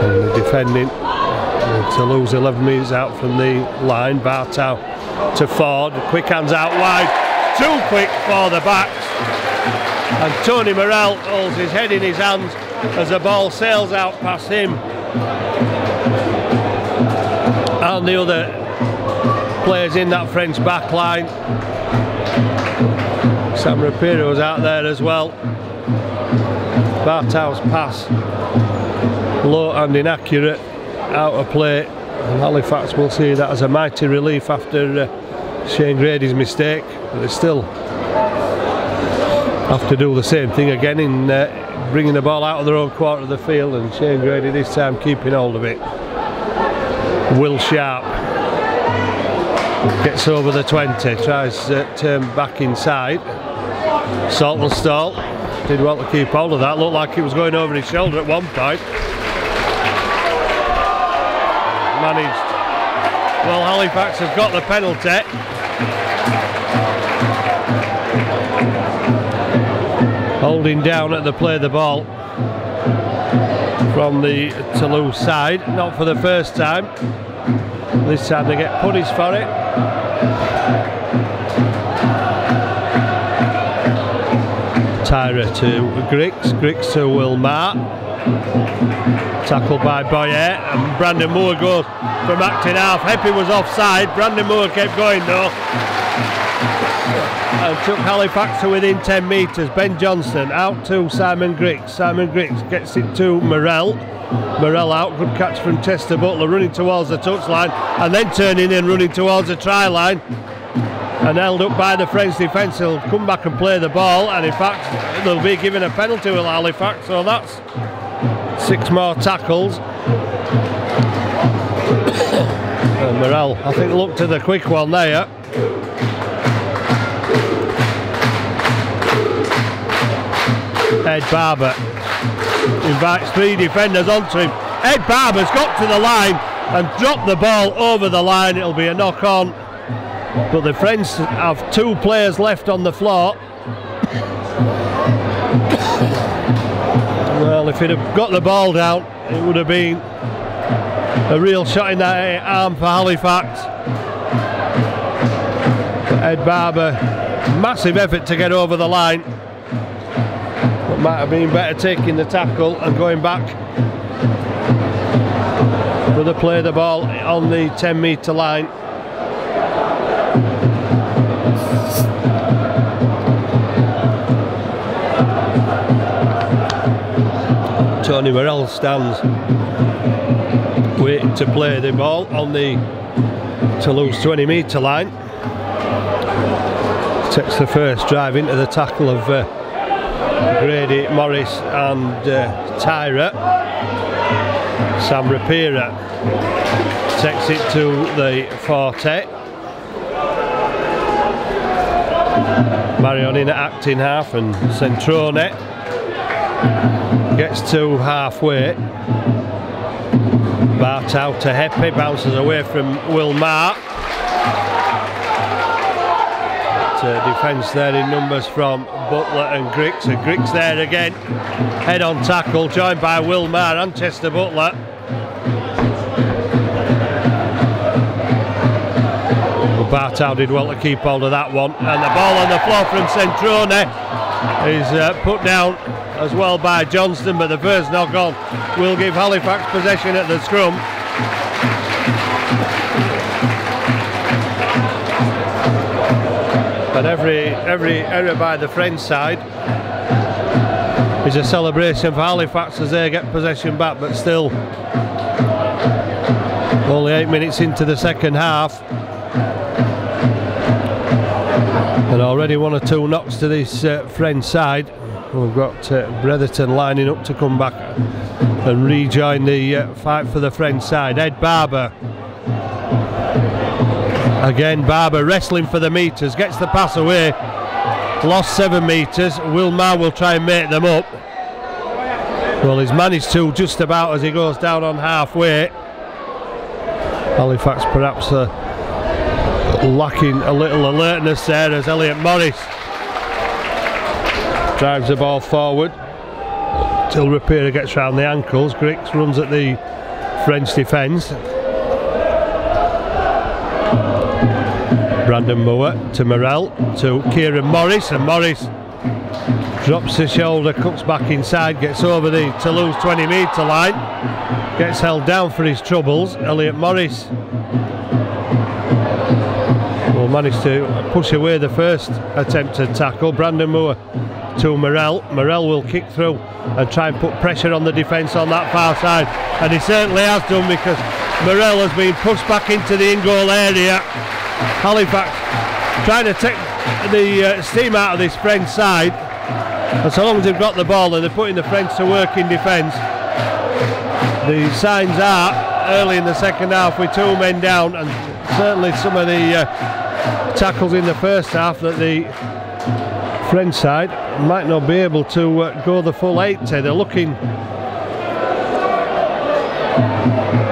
And the defending, Toulouse 11 metres out from the line. Bartow to Ford, quick hands out wide, too quick for the backs, and Tony Morel holds his head in his hands as the ball sails out past him and the other players in that French back line. Sam Rapira was out there as well. Bartow's pass low and inaccurate, out of play, and Halifax will see that as a mighty relief after Shane Grady's mistake, but they still have to do the same thing again in bringing the ball out of their own quarter of the field, and Shane Grady this time keeping hold of it. Will Sharp Gets over the 20, tries to turn back inside. Saltonstall did well to keep hold of that. Looked like he was going over his shoulder at one point. Managed. Well, Halifax have got the penalty. Holding down at the play of the ball from the Toulouse side. Not for the first time. This time they get punished for it. Tyra to Griggs, Griggs to Wilmar. Tackled by Boyer, and Brandon Moore goes from acting half. Heppy was offside. Brandon Moore kept going though, and took Halifax to within 10 metres. Ben Johnston out to Simon Griggs. Simon Griggs gets it to Morell. Morell out, good catch from Chester Butler, running towards the touchline and then turning in, running towards the try line, and held up by the French defence. He'll come back and play the ball, and in fact they'll be given a penalty with Halifax, so that's 6 more tackles. And Morell, I think, looked to the quick one there. Ed Barber invites 3 defenders onto him. Ed Barber's got to the line and dropped the ball over the line. It'll be a knock on, but the French have 2 players left on the floor. Well, if he'd have got the ball down, it would have been a real shot in that arm for Halifax. But Ed Barber, massive effort to get over the line. But might have been better taking the tackle and going back for the play of the ball on the 10-metre line. Tony Morell stands waiting to play the ball on the Toulouse 20-metre line. Takes the first drive into the tackle of Grady, Morris and Tyra. Sam Rapira takes it to the 40. Marion in at acting half, and Centrone gets to halfway. Bart out to Heppy, bounces away from Wilmar. Defence there in numbers from Butler and Griggs. And Griggs there again, head on tackle, joined by Wilmar and Chester Butler. Bartow did well to keep hold of that one, and the ball on the floor from Centrone is put down as well by Johnston, but the first knock on will give Halifax possession at the scrum. And every error by the French side is a celebration for Halifax as they get possession back, but still only 8 minutes into the second half, and already 1 or 2 knocks to this French side. We've got Bretherton lining up to come back and rejoin the fight for the French side. Ed Barber. Again, Barber wrestling for the metres, gets the pass away, lost 7 metres. Wilmar will try and make them up. Well, he's managed to just about as he goes down on halfway. Halifax perhaps lacking a little alertness there as Elliot Morris drives the ball forward till Rapira gets round the ankles. Griggs runs at the French defence. Brandon Moore to Morell to Kieran Morris, and Morris drops the shoulder, cuts back inside, gets over the Toulouse 20-metre line, gets held down for his troubles. Elliot Morris will manage to push away the first attempted tackle. Brandon Moore to Morell. Morell will kick through and try and put pressure on the defence on that far side, and he certainly has done, because Morell has been pushed back into the in-goal area. Halifax trying to take the steam out of this French side, and so long as they've got the ball and they're putting the French to work in defence, the signs are early in the second half with 2 men down and certainly some of the tackles in the first half that the French side might not be able to go the full 80. They're looking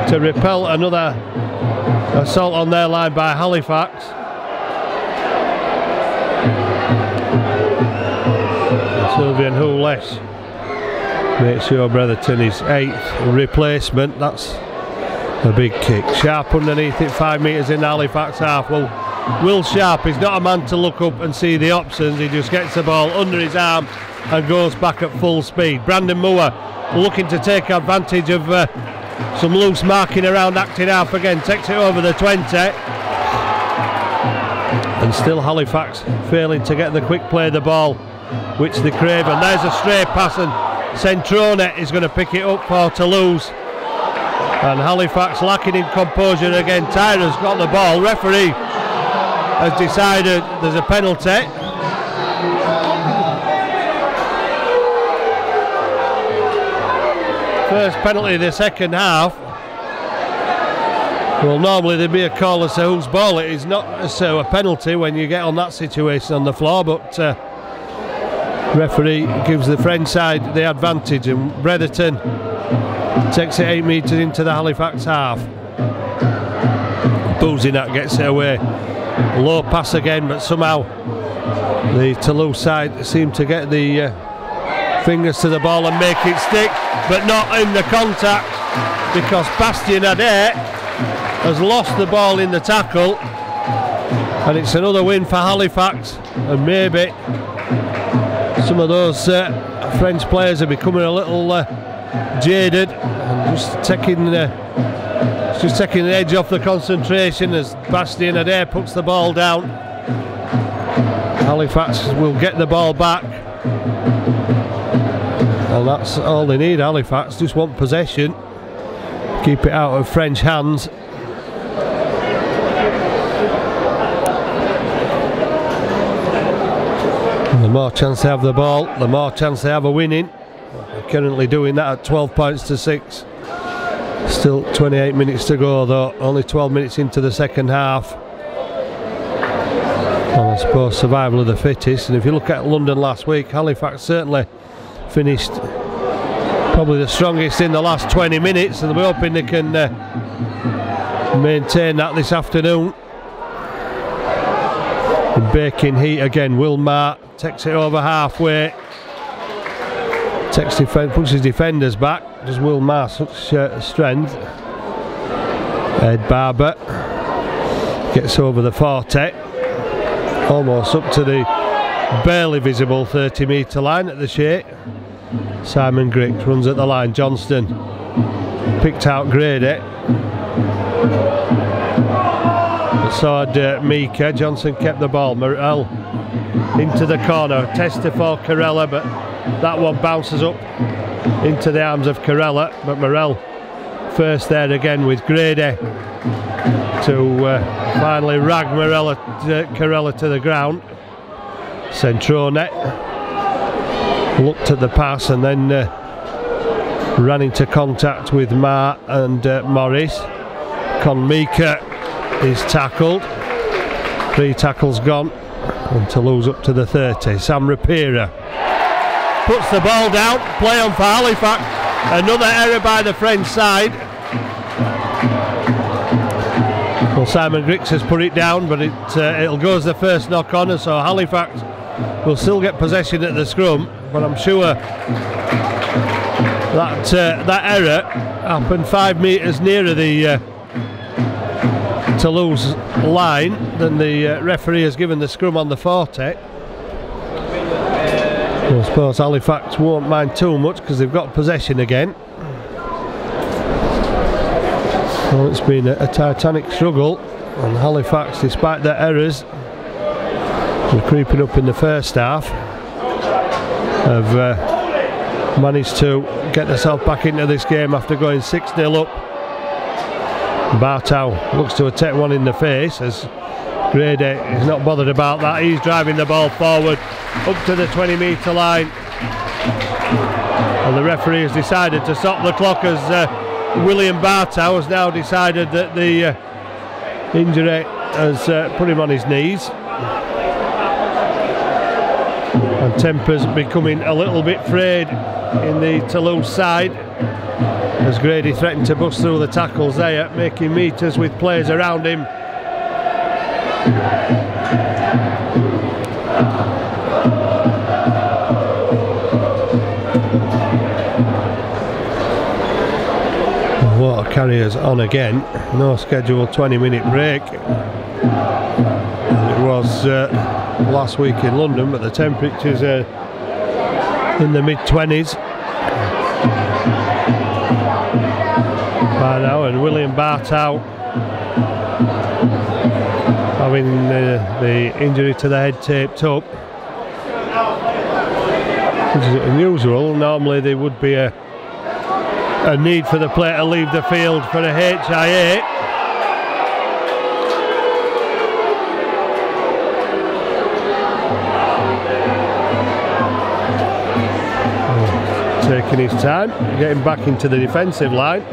to repel another assault on their line by Halifax. Sylvian Houlesh makes sure Bretherton is 8th replacement. That's a big kick. Sharp underneath it, 5 metres in the Halifax half. Well, Will Sharp is not a man to look up and see the options. He just gets the ball under his arm and goes back at full speed. Brandon Moore looking to take advantage of some loose marking around acting half again. Takes it over the 20. And still Halifax failing to get the quick play of the ball, which they crave. And there's a stray pass, and Centrone is going to pick it up for Toulouse. And Halifax lacking in composure again. Tyra's got the ball. Referee has decided there's a penalty. First penalty of the second half. Well, normally there'd be a call as to whose ball it is. Not so a penalty when you get on that situation on the floor, but referee gives the French side the advantage, and Bretherton takes it 8 metres into the Halifax half. Bouzinat gets it away. Low pass again, but somehow the Toulouse side seem to get the fingers to the ball and make it stick, but not in the contact, because Bastien Adair has lost the ball in the tackle, and it's another win for Halifax. And maybe some of those French players are becoming a little jaded and just taking the edge off the concentration as Bastien Adair puts the ball down. Halifax will get the ball back, and that's all they need. Halifax just want possession, keep it out of French hands. And the more chance they have the ball, the more chance they have of winning. They're currently doing that at 12 points to 6. Still 28 minutes to go though, only 12 minutes into the second half. And I suppose survival of the fittest. And if you look at London last week, Halifax certainly finished probably the strongest in the last 20 minutes, and we're hoping they can maintain that this afternoon. In baking heat again, Will Marr takes it over halfway. Pushes defenders back. Does Will Marr, such strength. Ed Barber gets over the 40, almost up to the barely visible 30 metre line at the Shay. Simon Griggs runs at the line. Johnston picked out Grady. Sawed Mika. Johnson kept the ball. Morel into the corner. Tester for Carella, but that one bounces up into the arms of Carella. But Morel first there again with Grady to finally rag Carella to the ground. Centrone looked at the pass and then ran into contact with Marr and Morris. Conmika is tackled. 3 tackles gone, and Toulouse up to the 30. Sam Rapira puts the ball down. Play on for Halifax. Another error by the French side. Well, Simon Griggs has put it down, but it'll go as the first knock on, and so Halifax will still get possession at the scrum. But I'm sure that error happened 5 metres nearer the Toulouse line than the referee has given the scrum on the 40. Well, I suppose Halifax won't mind too much because they've got possession again. Well, it's been a titanic struggle, and Halifax, despite their errors, were creeping up in the first half, have managed to get themselves back into this game after going 6-0 up. Bartow looks to attack one in the face as Grady is not bothered about that. He's driving the ball forward up to the 20 metre line, and the referee has decided to stop the clock as William Bartow has now decided that the injury has put him on his knees, and tempers becoming a little bit frayed in the Toulouse side as Grady threatened to bust through the tackles there, making meters with players around him. Water carriers on again, no scheduled 20-minute break. It was last week in London, but the temperatures are in the mid-20s by now, and William Bartow having the injury to the head taped up, which is unusual. Normally there would be a need for the player to leave the field for a HIA. Taking his time, getting back into the defensive line.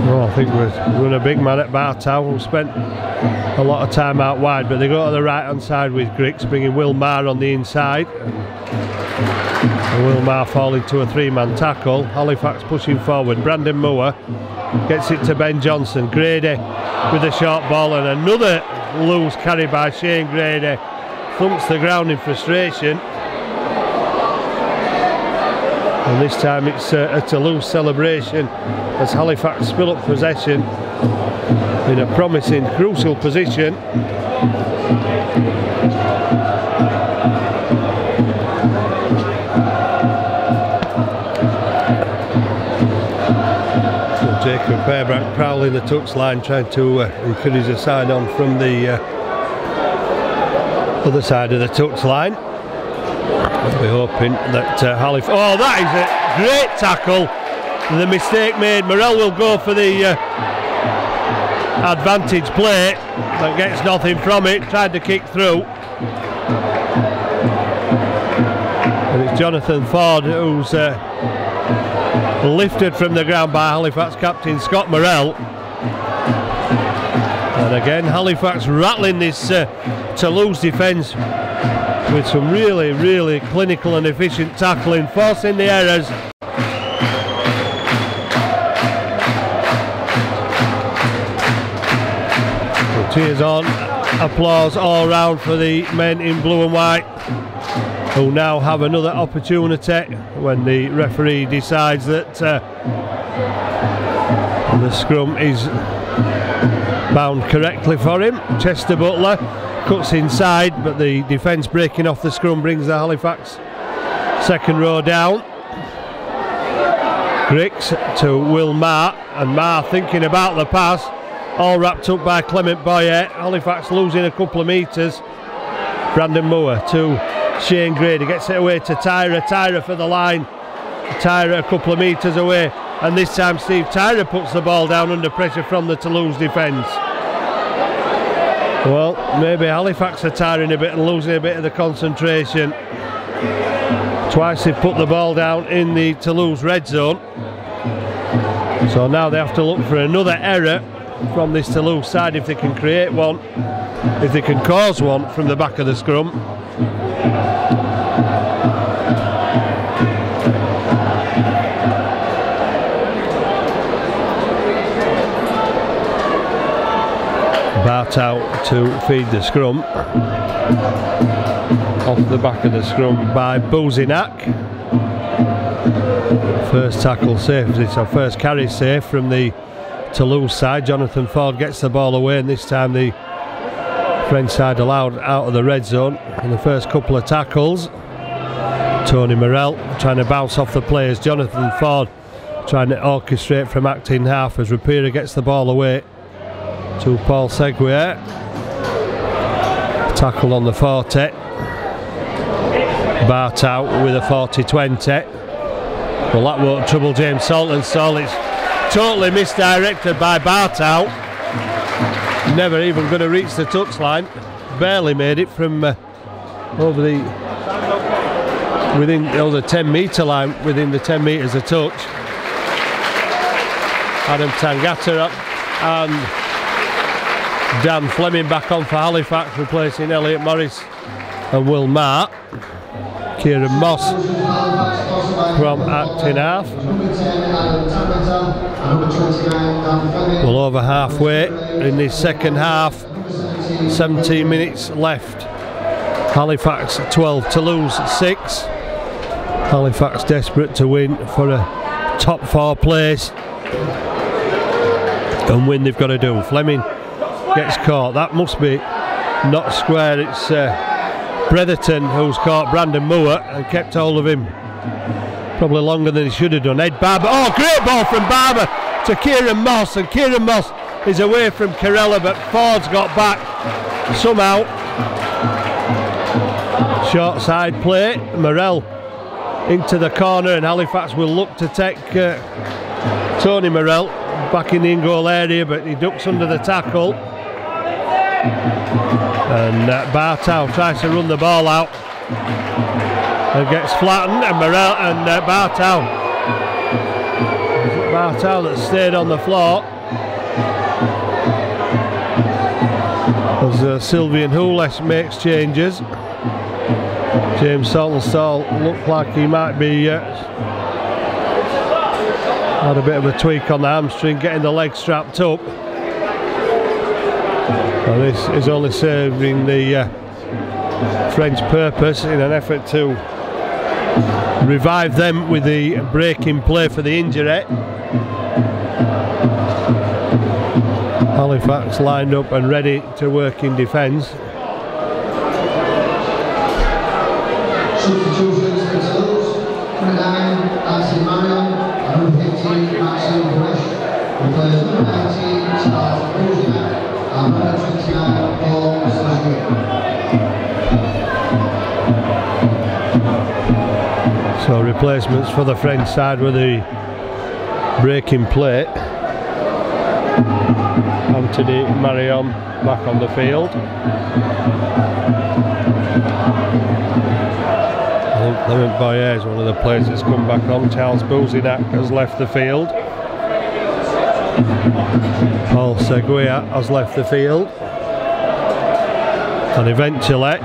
I think we're running a big man at Bartow, who spent a lot of time out wide, but they go to the right hand side with Grix, bringing Will Marr on the inside. And Will Marr falling to a three-man tackle. Halifax pushing forward. Brandon Moore gets it to Ben Johnson. Grady with a short ball, and another loose carry by Shane Grady. Thumps the ground in frustration. And this time it's a Toulouse celebration as Halifax spill up possession in a promising, crucial position. Jacob Fairbank prowling the touchline, trying to encourage a side on from the other side of the touchline. We're hoping that Halifax... Oh, that is a great tackle. The mistake made. Morell will go for the advantage play, but gets nothing from it. Tried to kick through. And it's Jonathan Ford who's lifted from the ground by Halifax captain Scott Morell. And again, Halifax rattling this Toulouse defence with some really, really clinical and efficient tackling, forcing the errors. So cheers on, applause all round for the men in blue and white, who now have another opportunity when the referee decides that the scrum is bound correctly for him. Chester Butler cuts inside, but the defence breaking off the scrum brings the Halifax second row down. Grix to Will Marr, and Marr thinking about the pass, all wrapped up by Clement Boyer. Halifax losing a couple of metres. Brandon Moore to Shane Grady, gets it away to Tyra for the line. Tyra a couple of metres away, and this time Steve Tyra puts the ball down under pressure from the Toulouse defence. Well, maybe Halifax are tiring a bit and losing a bit of the concentration. Twice they've put the ball down in the Toulouse red zone, so now they have to look for another error from this Toulouse side if they can create one, if they can cause one from the back of the scrum. Bartow to feed the scrum. Off the back of the scrum by Bouzinak. First tackle safe, so first carry safe from the Toulouse side. Jonathan Ford gets the ball away, and this time the French side allowed out of the red zone in the first couple of tackles. Tony Morell trying to bounce off the players. Jonathan Ford trying to orchestrate from acting half as Rapira gets the ball away to Paul Seguier. Tackle on the 40. Bartow with a 40-20. Well, that won't trouble James Saltonstall. It's totally misdirected by Bartow. Never even going to reach the touchline. Barely made it from over the within the 10-metre line, within the 10 metres of touch. Adam Tangata up and Dan Fleming back on for Halifax, replacing Elliot Morris and Will Mart. Kieran Moss from acting half. Well, over halfway in the second half, 17 minutes left. Halifax 12, Toulouse 6. Halifax desperate to win for a top 4 place, and win they've got to do. Fleming gets caught. That must be not square. It's Bretherton who's caught Brandon Moore and kept hold of him probably longer than he should have done. Ed Barber, oh, great ball from Barber to Kieran Moss, and Kieran Moss is away from Carella, but Ford's got back somehow. Short side play, Morell into the corner, and Halifax will look to take Tony Morell back in the in-goal area, but he ducks under the tackle. And Bartow tries to run the ball out and gets flattened, and Morell and Bartow that stayed on the floor as Sylvian Hules makes changes. James Saltonstall looked like he might be had a bit of a tweak on the hamstring, getting the leg strapped up. And this is only serving the French purpose in an effort to revive them with the breaking play for the injury. Halifax lined up and ready to work in defence. Substitutions for Toulouse, 29, Anthony Marion, and number 15, Maxime Bresch. Replace number 19, Charles Rousina, and number 29, Paul Sergio. So replacements for the French side with the breaking play. Anthony Marion back on the field. I think Clement Boyer is one of the players that's come back on. Charles Bouzinak has left the field. Paul Seguia has left the field. And eventually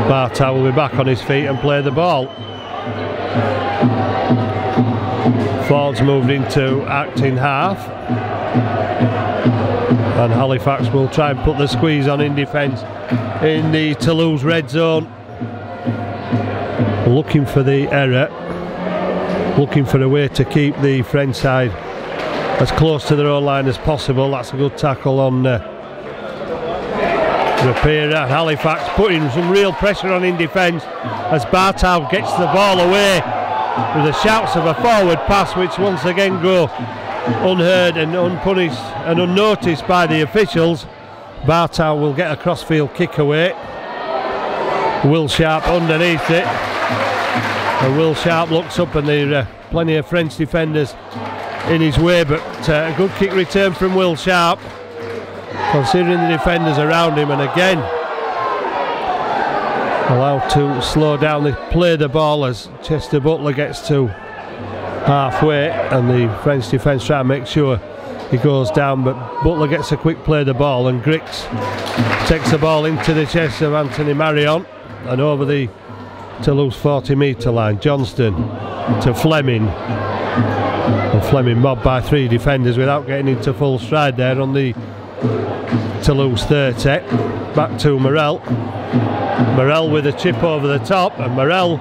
Bartow will be back on his feet and play the ball. Ford's moved into acting half, and Halifax will try and put the squeeze on in defence in the Toulouse red zone, looking for the error, looking for a way to keep the French side as close to their own line as possible. That's a good tackle on Rapira. Halifax putting some real pressure on in defence as Bartow gets the ball away with the shouts of a forward pass, which once again go unheard and unpunished and unnoticed by the officials. Bartow will get a crossfield kick away. Will Sharp underneath it, and Will Sharp looks up, and there are plenty of French defenders in his way, but a good kick return from Will Sharp, considering the defenders around him, and again allowed to slow down the play the ball as Chester Butler gets to halfway, and the French defence try to make sure he goes down, but Butler gets a quick play the ball, and Grix takes the ball into the chest of Anthony Marion and over the Toulouse 40-metre line. Johnston to Fleming, and Fleming mobbed by 3 defenders without getting into full stride there on the Toulouse 30. Back to Morell. Morell with a chip over the top, and Morell,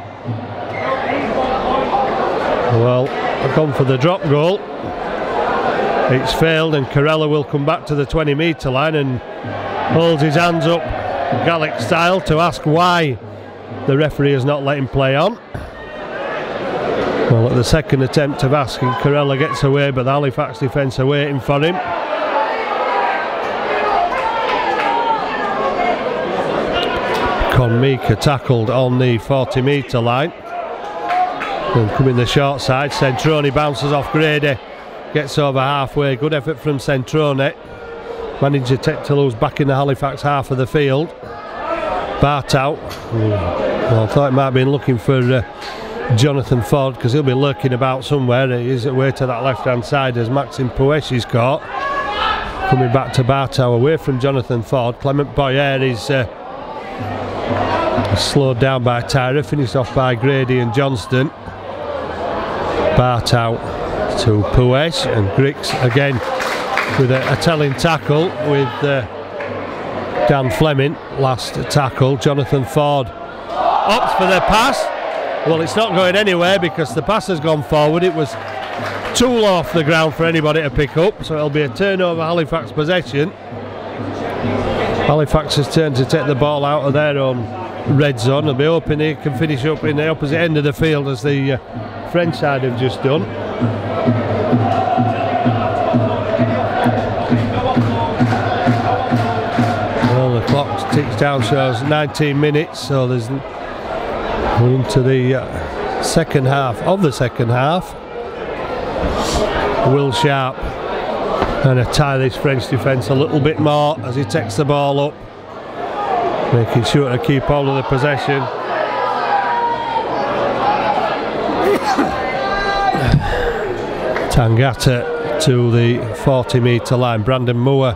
well, gone for the drop goal. It's failed, and Carella will come back to the 20-metre line and holds his hands up Gallic style to ask why the referee has not let him play on. Well, at the second attempt of asking, Carella gets away, but the Halifax defence are waiting for him. Conmeeka tackled on the 40-metre line. And coming the short side, Centrone bounces off Grady, gets over halfway. Good effort from Centrone. Managed to take Toulouse back in the Halifax half of the field. Bartow, well, I thought he might have been looking for Jonathan Ford, because he'll be lurking about somewhere. He is away to that left hand side as Maxime Poueche is caught. Coming back to Bartow away from Jonathan Ford. Clement Boyer is slowed down by Tyra, finished off by Grady and Johnston. Bartow to Poueche, and Griggs again with a telling tackle with Dan Fleming. Last tackle. Jonathan Ford opts for the pass. Well, it's not going anywhere because the pass has gone forward. It was too low off the ground for anybody to pick up, so it'll be a turnover, Halifax possession. Halifax has turned to take the ball out of their own red zone. They'll be hoping they can finish up in the opposite end of the field as the French side have just done. Well, the clock ticks down, shows 19 minutes, so we're into the second half of the second half. Will Sharp going to tie this French defence a little bit more as he takes the ball up, making sure to keep hold of the possession. Tangata to the 40-metre line. Brandon Moore,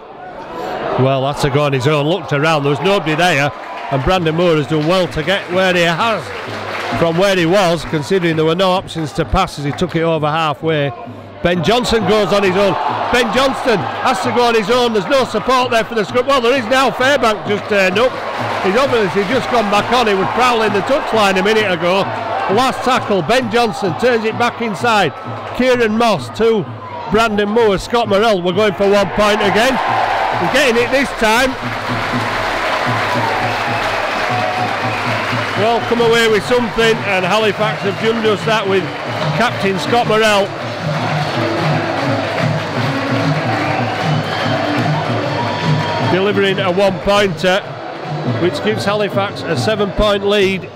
well, that's a go on his own. Looked around, there was nobody there, and Brandon Moore has done well to get where he has from where he was, considering there were no options to pass as he took it over halfway. Ben Johnson goes on his own. Ben Johnston has to go on his own. There's no support there for the scrum. Well, there is now. Fairbank just turned up. He's obviously just gone back on. He was prowling the touchline a minute ago. Last tackle, Ben Johnson turns it back inside. Kieran Moss to Brandon Moore. Scott Morrell, we're going for 1 point again. He's getting it this time. Well, come away with something, and Halifax have done just that with captain Scott Morrell. Delivering a 1-pointer, which gives Halifax a 7-point lead.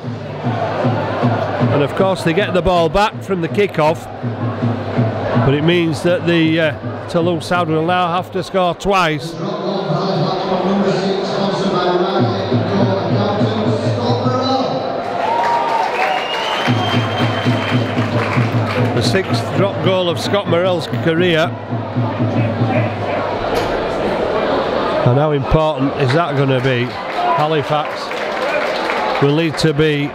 And of course they get the ball back from the kick-off, but it means that the Toulouse side will now have to score twice. The 6th drop goal of Scott Morrell's career. And how important is that going to be? Halifax will need to be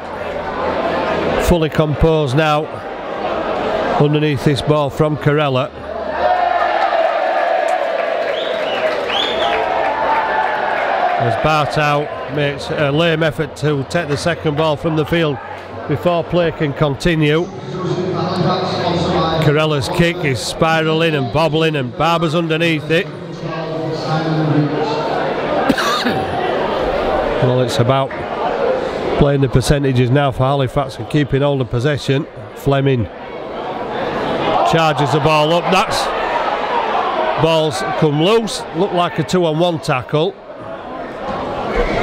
fully composed now underneath this ball from Corella. As Bartow makes a lame effort to take the second ball from the field before play can continue. Corella's kick is spiralling and bobbling, and Barber's underneath it. Well, it's about playing the percentages now for Halifax and keeping hold of possession. Fleming charges the ball up. That's balls come loose. Looked like a 2-on-1 tackle.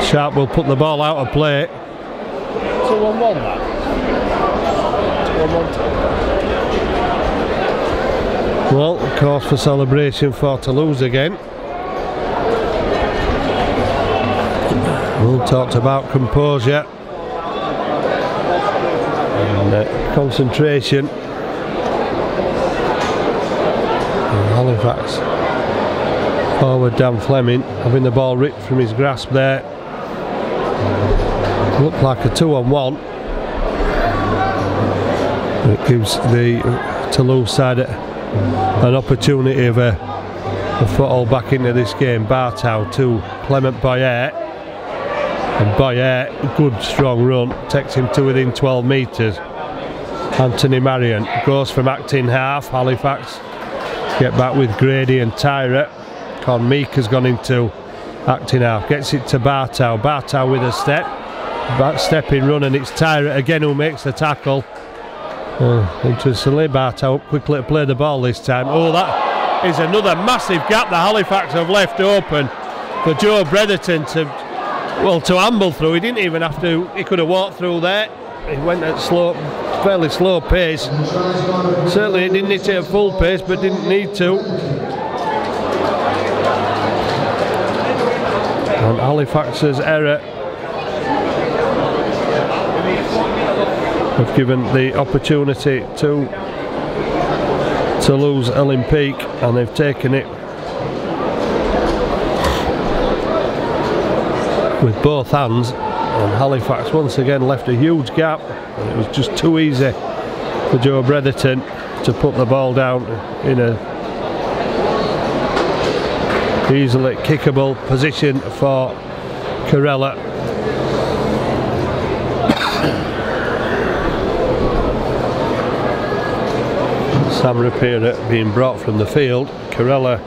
Sharp will put the ball out of play. 2-on-1 that? 2-on-1 tackle. Well, cause for celebration for Toulouse again. We talked about composure and concentration. And Halifax forward Dan Fleming having the ball ripped from his grasp there. Looked like a 2-on-1. It gives the Toulouse side an opportunity of a foothold back into this game. Bartow to Clement Boyer. And Boyer, good strong run, takes him to within 12 metres. Anthony Marion goes from acting half. Halifax get back with Grady and Tyra. Con Meek has gone into acting half, gets it to Bartow. Bartow with a step, back stepping run, and it's Tyra again who makes the tackle. Interestingly, Bartow up quickly to play the ball this time. Oh, that is another massive gap that Halifax have left open for Joe Bretherton to amble through. He didn't even have to, he could have walked through there. He went at fairly slow pace. Certainly he didn't hit it at full pace, but didn't need to. And Halifax's error have given the opportunity to Toulouse Olympique, and they've taken it with both hands, and Halifax once again left a huge gap, and it was just too easy for Joe Bretherton to put the ball down in a easily kickable position for Corella. Sam Rapira being brought from the field. Corella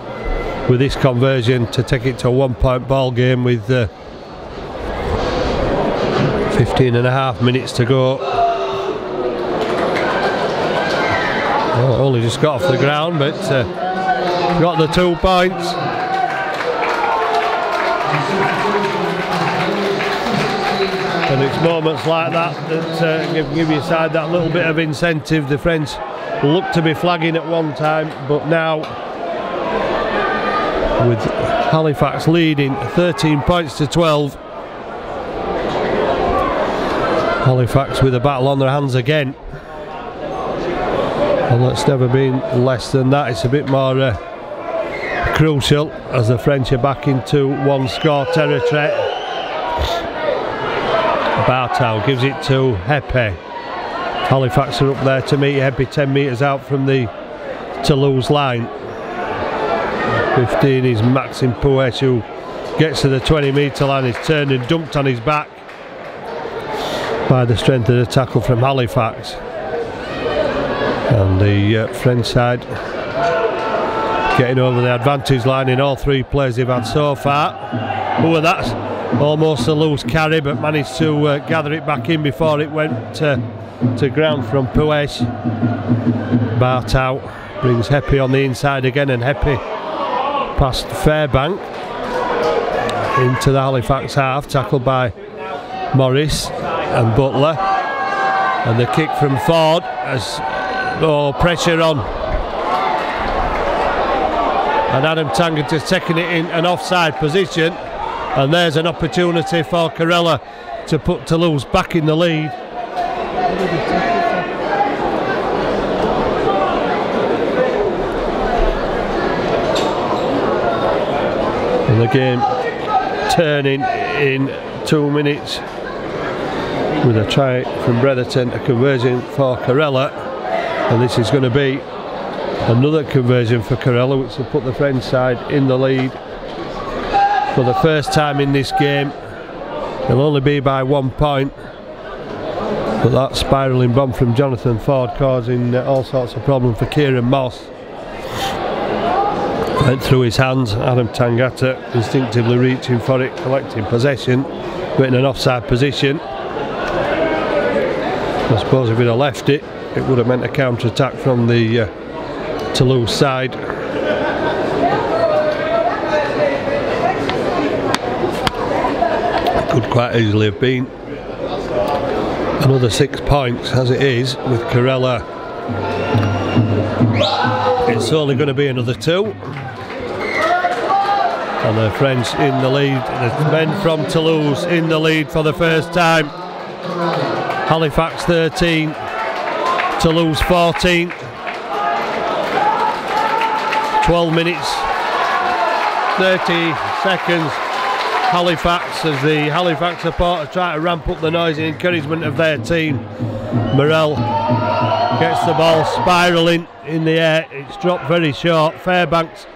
with this conversion to take it to a 1 point ball game with 15.5 minutes to go. Oh, only just got off the ground, but got the 2 points. And it's moments like that that give your side that little bit of incentive. The French look to be flagging at one time, but now with Halifax leading 13 points to 12, Halifax with a battle on their hands again, and it's never been less than that. It's a bit more crucial as the French are back into one score territory. Bartow gives it to Hepe. Halifax are up there to meet Hepe 10 metres out from the Toulouse line. 15 is Maxime Pouesh, who gets to the 20-metre line. He's turned and dumped on his back by the strength of the tackle from Halifax. And the French side getting over the advantage line in all 3 plays they've had so far. Oh, that's almost a loose carry, but managed to gather it back in before it went to ground from Pouesh. Bartow brings Hepe on the inside again, and Hepe past Fairbank into the Halifax half, tackled by Morris and Butler, and the kick from Ford as pressure on, and Adam Taggart has taken it in an offside position, and there's an opportunity for Corella to put Toulouse back in the lead. And the game turning in 2 minutes with a try from Bretherton, a conversion for Corella, and this is going to be another conversion for Corella, which will put the French side in the lead for the first time in this game. It'll only be by 1 point, but that spiralling bomb from Jonathan Ford causing all sorts of problems for Kieran Moss. Went through his hands. Adam Tangata instinctively reaching for it, collecting possession, but in an offside position. I suppose if he'd have left it, it would have meant a counter-attack from the Toulouse side. Could quite easily have been another 6 points, as it is with Corella. It's only going to be another 2. And the French in the lead, the men from Toulouse in the lead for the first time. Halifax 13, Toulouse 14. 12 minutes, 30 seconds. Halifax, as the Halifax supporters try to ramp up the noise and encouragement of their team. Morel gets the ball spiralling in the air. It's dropped very short. Fairbanks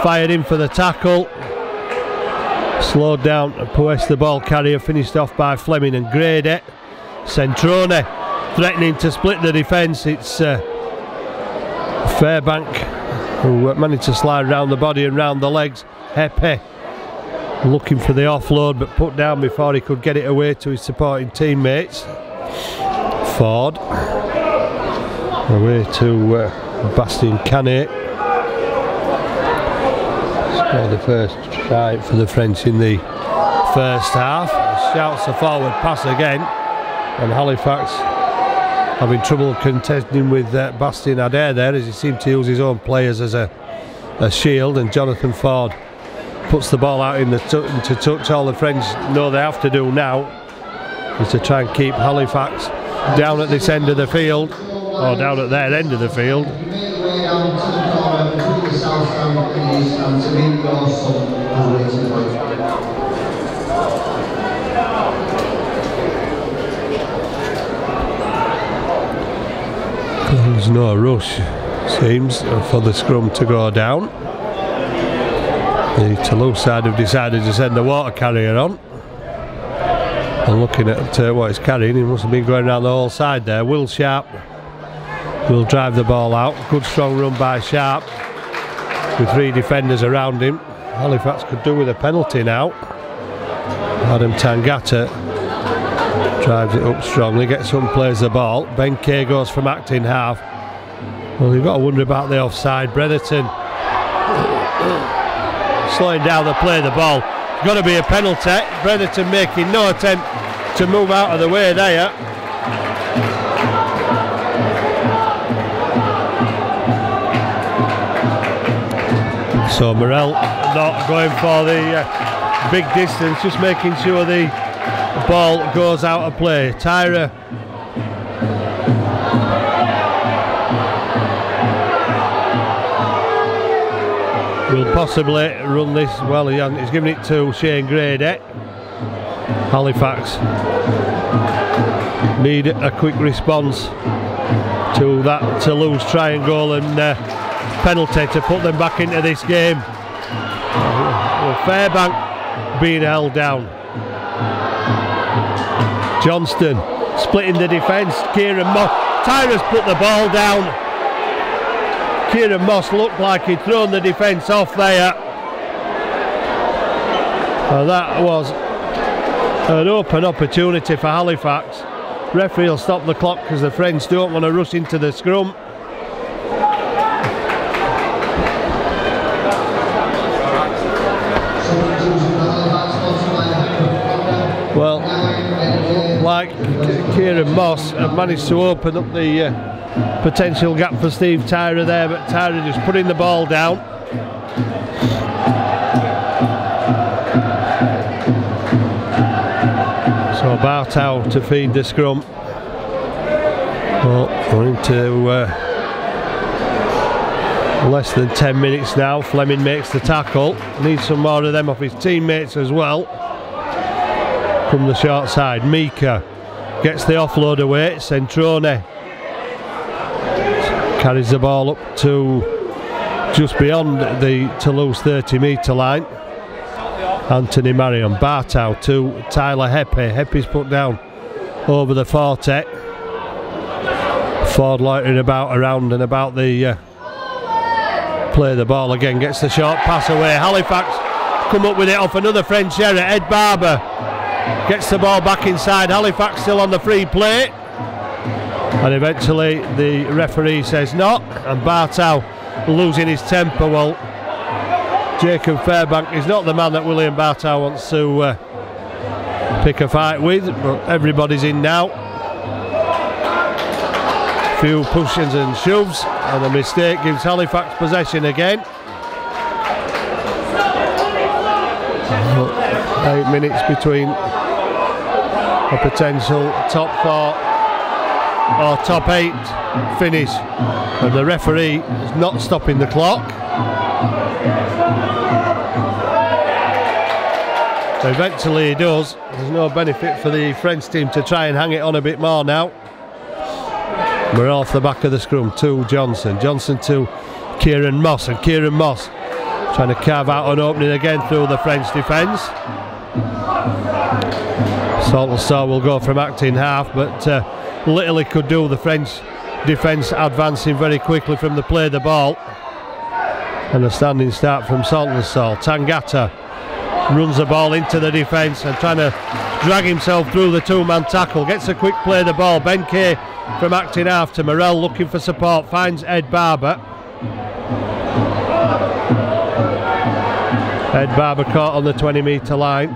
fired in for the tackle. Slowed down and Pouesh, the ball carrier, finished off by Fleming and Grady. Centrone threatening to split the defence. It's Fairbank who managed to slide round the body and round the legs. Hepe looking for the offload, but put down before he could get it away to his supporting teammates. Ford away to Bastien Canet. Scored the first try for the French in the first half. Shouts a forward pass again, and Halifax having trouble contesting with Bastien Adair there, as he seemed to use his own players as a shield, and Jonathan Ford puts the ball out into touch. All the French know they have to do now is to try and keep Halifax down at this end of the field, or down at their end of the field. You make the way down to the corner between the south stand and the east stand to meet your son who's waiting for you. There's no rush, seems, for the scrum to go down. The Toulouse side have decided to send the water carrier on. And looking at what he's carrying, he must have been going around the whole side there. Will Sharp will drive the ball out. Good strong run by Sharp with 3 defenders around him. Halifax could do with a penalty now. Adam Tangata drives it up strongly, gets up and plays the ball. Ben Kay goes from acting half. Well, you've got to wonder about the offside. Bretherton slowing down the play of the ball. Got to be a penalty. Bretherton making no attempt to move out of the way there. So Morel not going for the big distance, just making sure the ball goes out of play. Tyra will possibly run this. Well, he's giving it to Shane Grady. Halifax need a quick response to that Toulouse triangle and penalty to put them back into this game. Fairbank being held down. Johnston splitting the defence. Kieran Moss. Tyra's put the ball down. Kieran Moss looked like he'd thrown the defence off there. That was an open opportunity for Halifax. Referee will stop the clock because the French don't want to rush into the scrum. Well, like Kieran Moss have managed to open up the potential gap for Steve Tyra there, but Tyra just putting the ball down. So Bartow to feed the scrum. Well, going into less than 10 minutes now. Fleming makes the tackle. Needs some more of them off his teammates as well. From the short side, Mika gets the offload away. Centrone carries the ball up to just beyond the Toulouse 30-metre line. Anthony Marion. Bartow to Tyler Heppy. Heppy's put down over the 40. Ford loitering about around and about the play the ball again, gets the short pass away. Halifax come up with it off another French error. Ed Barber gets the ball back inside. Halifax still on the free play, and eventually the referee says not, and Bartow losing his temper. Well, Jacob Fairbank is not the man that William Bartow wants to pick a fight with, but everybody's in now. Few pushes and shoves, and a mistake gives Halifax possession again. 8 minutes between a potential top 4 or top 8 finish, and the referee is not stopping the clock. Eventually he does. There's no benefit for the French team to try and hang it on a bit more now. We're off the back of the scrum to Johnson. Johnson to Kieran Moss, and Kieran Moss trying to carve out an opening again through the French defence. Saltonstall will go from acting half, but little he could do. The French defence advancing very quickly from the play of the ball. And a standing start from Saltonstall. Tangata runs the ball into the defence and trying to drag himself through the 2-man tackle. Gets a quick play of the ball. Ben Kay from acting half to Morel looking for support. Finds Ed Barber. Ed Barber caught on the 20-metre line.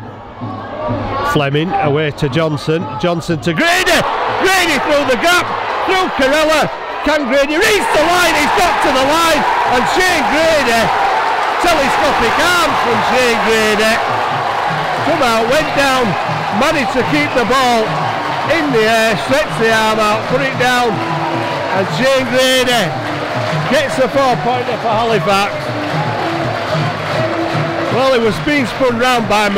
Fleming away to Johnson. Johnson to Grady. Grady through the gap. Through Carella. Can Grady reach the line? He's got to the line. And Shane Grady, telescopic arms from Shane Grady, somehow went down, managed to keep the ball in the air, stretch the arm out, put it down, and Shane Grady gets the 4-pointer for Halifax. Well, it was being spun round by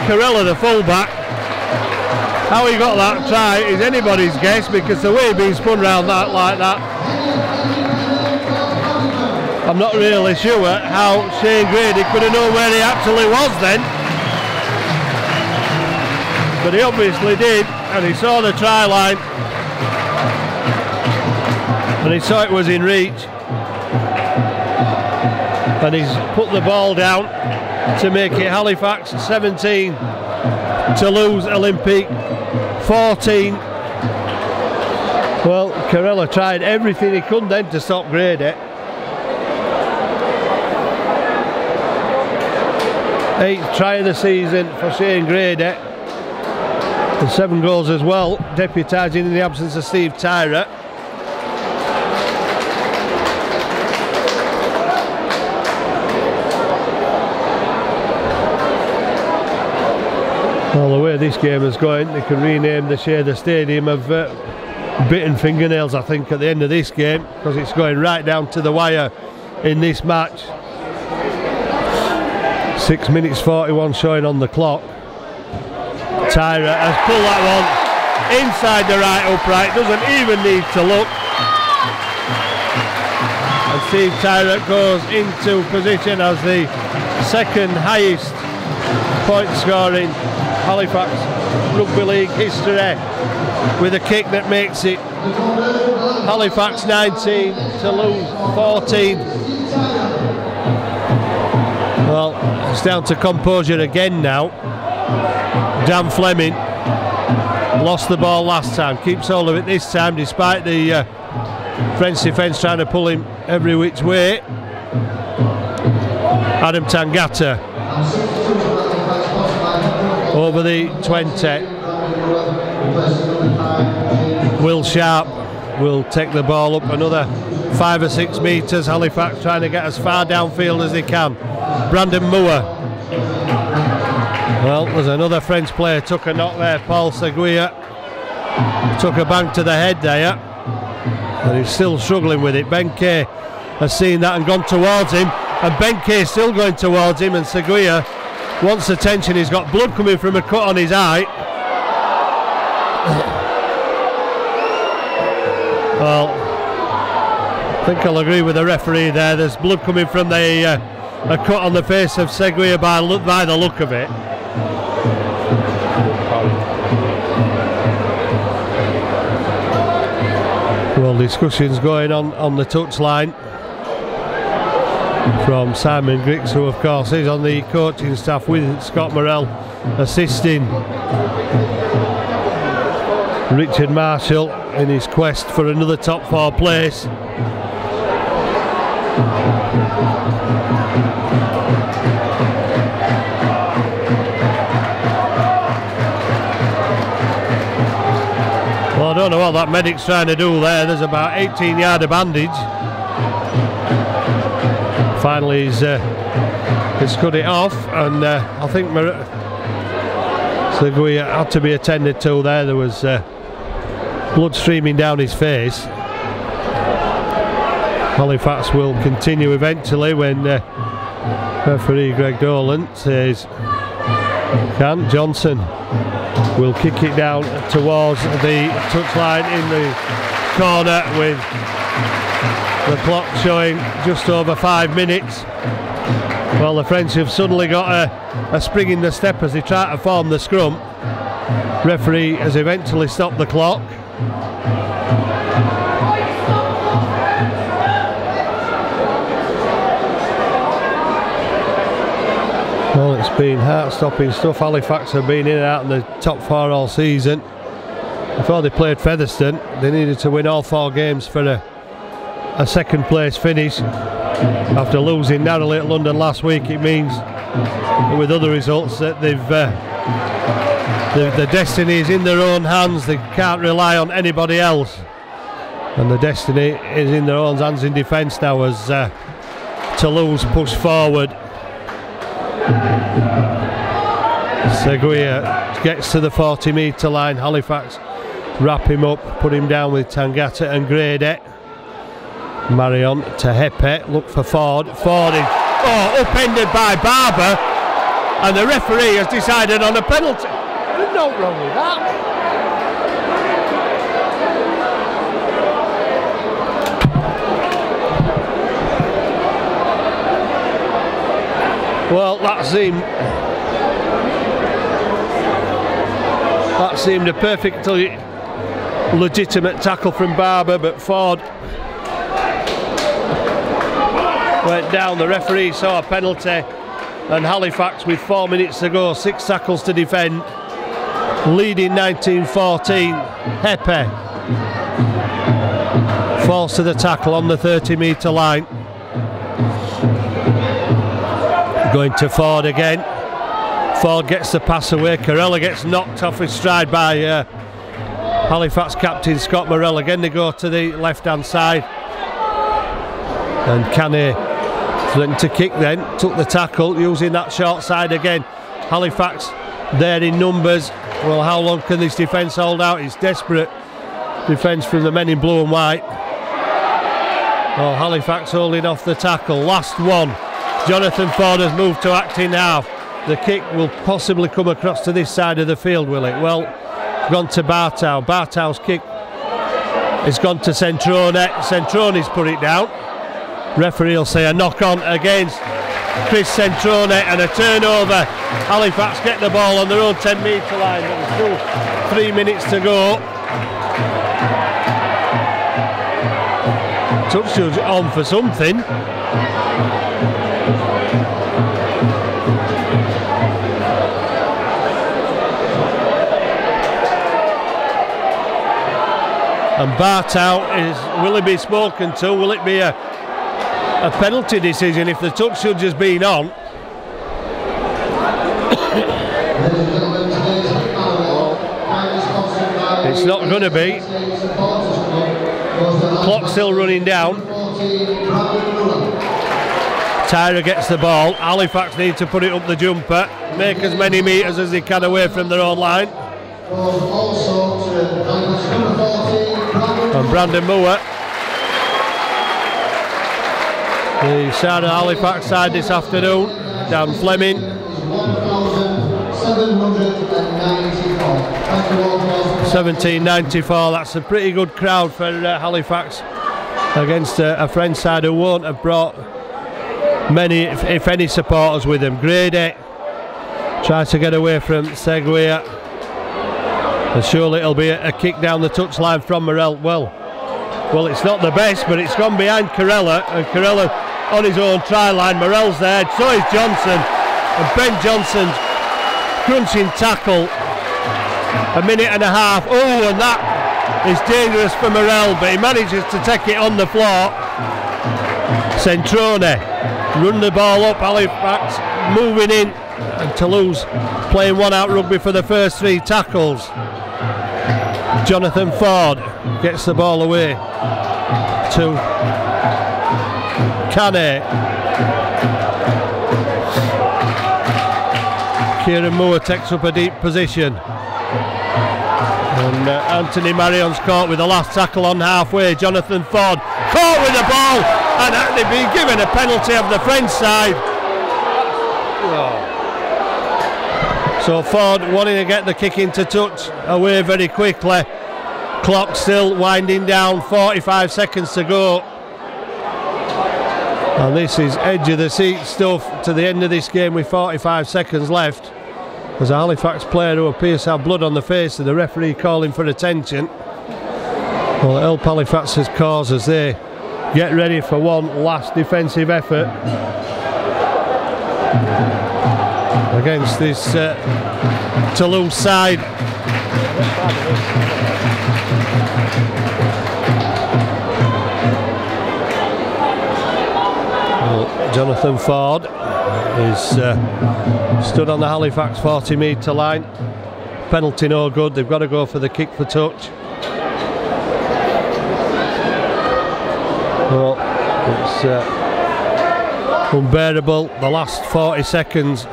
Carella, the fullback. How he got that try is anybody's guess, because the way he'd been spun round like that, I'm not really sure how Shane Grady could have known where he actually was then. But he obviously did, and he saw the try line, and he saw it was in reach, and he's put the ball down to make it Halifax 17, Toulouse Olympic 14. Well, Carella tried everything he could then to stop Grady. 8th try of the season for Shane Grady, and 7 goals as well, deputising in the absence of Steve Tyra. Well, the way this game is going, they can rename the Shay Stadium of bitten fingernails, I think, at the end of this game, because it's going right down to the wire in this match. 6 minutes 41 showing on the clock. Tyra has pulled that one inside the right upright, doesn't even need to look. And Steve Tyra goes into position as the second highest point scoring Halifax Rugby League history, with a kick that makes it Halifax 19, Toulouse 14. Well, it's down to composure again now. Dan Fleming lost the ball last time, keeps hold of it this time despite the French defence trying to pull him every which way. Adam Tangata over the 20. Will Sharp will take the ball up another 5 or 6 metres. Halifax trying to get as far downfield as they can. Brandon Moore. Well, there's another French player took a knock there. Paul Seguia took a bang to the head there, and he's still struggling with it. Ben Kay has seen that and gone towards him, and Ben Kay still going towards him, and Seguia wants attention. He's got blood coming from a cut on his eye. Well, I think I'll agree with the referee there. There's blood coming from a cut on the face of Seguia by the look of it. Well, discussions going on the touchline from Simon Griggs, who of course is on the coaching staff with Scott Morrell assisting Richard Marshall in his quest for another top 4 place. Well, I don't know what that medic's trying to do there. There's about 18 yards of bandage. Finally he's cut it off, and I think Seguia had to be attended to there. There was blood streaming down his face. Halifax will continue eventually when referee Greg Dolan says can't. Johnson will kick it down towards the touchline in the corner with the clock showing just over 5 minutes. Well, the French have suddenly got a spring in the step as they try to form the scrum. Referee has eventually stopped the clock. Well, it's been heart-stopping stuff. Halifax have been in and out in the top 4 all season. Before they played Featherstone, they needed to win all 4 games for a second place finish. After losing narrowly at London last week, it means with other results that the destiny is in their own hands. They can't rely on anybody else, and the destiny is in their own hands in defence now as Toulouse push forward. Seguia gets to the 40-metre line. Halifax wrap him up, put him down with Tangata and Grady. Marion to Hepe, look for Ford. Ford is upended by Barber, and the referee has decided on a penalty. There's no wrong with that. Well, that seemed a perfectly legitimate tackle from Barber, but Ford went down. The referee saw a penalty, and Halifax, with 4 minutes to go, 6 tackles to defend, leading 19-14. Hepe falls to the tackle on the 30-metre line. Going to Ford again. Ford gets the pass away. Carella gets knocked off his stride by Halifax captain Scott Morrell. Again they go to the left-hand side, and Canny threatened to kick then, took the tackle using that short side again. Halifax there in numbers. Well, how long can this defence hold out? It's desperate defence from the men in blue and white. Oh, Halifax holding off the tackle. Last one. Jonathan Ford has moved to acting now. The kick will possibly come across to this side of the field, will it? Well, it's gone to Bartow. Bartow's kick has gone to Centrone. Centrone's put it down. Referee will say a knock on against Chris Centrone and a turnover. Halifax get the ball on their own 10-metre line. There's still 3 minutes to go. Touch judge on for something. And Bartow will he be spoken to? Will it be a penalty decision if the touch judge has been on? It's not going to be. Clock still running down. Tyra gets the ball. Halifax need to put it up the jumper, make as many metres as they can away from their own line. And Brandon Moore, the side of Halifax side this afternoon. Dan Fleming. 1794. That's a pretty good crowd for Halifax against a French side who won't have brought many, if any, supporters with them. Grady tries to get away from Seguia, and surely it'll be a kick down the touchline from Morrell. Well, it's not the best, but it's gone behind Carella, and Carella on his own try line. Morrell's there, so is Johnson, and Ben Johnson's crunching tackle. A minute and a half. Oh, and that is dangerous for Morrell, but he manages to take it on the floor. Centrone run the ball up. Halifax moving in, and Toulouse playing one-out rugby for the first 3 tackles. Jonathan Ford gets the ball away to Canny. Kieran Moore takes up a deep position, and Anthony Marion's caught with the last tackle on halfway. Jonathan Ford caught with the ball, and they've been given a penalty of the French side. So Ford wanting to get the kick into touch away very quickly. Clock still winding down, 45 seconds to go. And this is edge of the seat stuff to the end of this game with 45 seconds left. There's a Halifax player who appears to have blood on the face, and the referee calling for attention. Well, it helped Halifax's cause as they get ready for one last defensive effort against this Toulouse side. Well, Jonathan Ford is stood on the Halifax 40-metre line. Penalty no good. They've got to go for the kick for touch. Well, it's unbearable. The last 40 seconds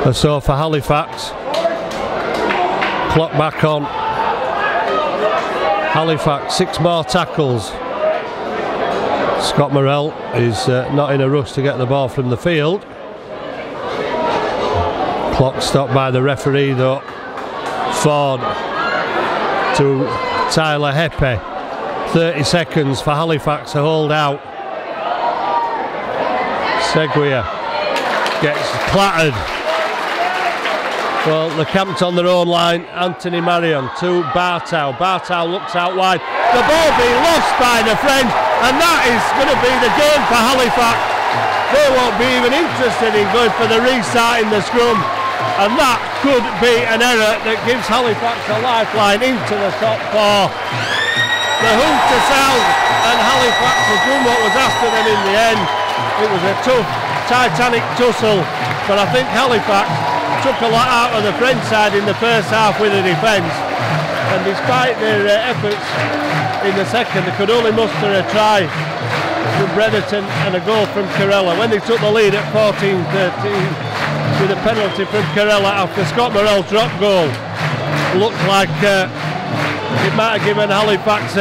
or so for Halifax. Clock back on. Halifax, 6 more tackles. Scott Morrell is not in a rush to get the ball from the field. Clock stopped by the referee though. Ford to Tyler Heppe. 30 seconds for Halifax to hold out. Seguia gets clattered. Well, they're camped on their own line. Anthony Marion to Bartow. Bartow looks out wide. The ball being lost by the French, and that is going to be the game for Halifax. They won't be even interested in going for the restart in the scrum, and that could be an error that gives Halifax a lifeline into the top 4. The hoop to sound, and Halifax has done what was asked of them in the end. It was a tough, titanic tussle, but I think Halifax took a lot out of the French side in the first half with the defence, and despite their efforts in the second, they could only muster a try from Brereton and a goal from Corella when they took the lead at 14-13 with a penalty from Corella after Scott Morrell's drop goal. Looked like it might have given Halifax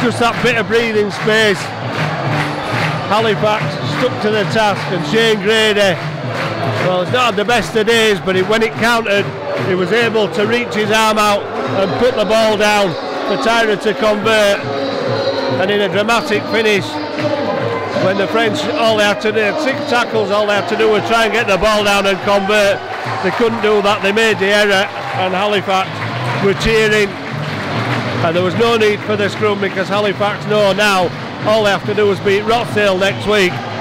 just that bit of breathing space. Halifax stuck to the task, and Shane Grady, well, he's not had the best of days, but when it counted, he was able to reach his arm out and put the ball down for Tyra to convert. And in a dramatic finish, when the French, all they had to do, 6 tackles, all they had to do was try and get the ball down and convert. They couldn't do that, they made the error, and Halifax were cheering. And there was no need for the scrum, because Halifax know now all they have to do is beat Rochdale next week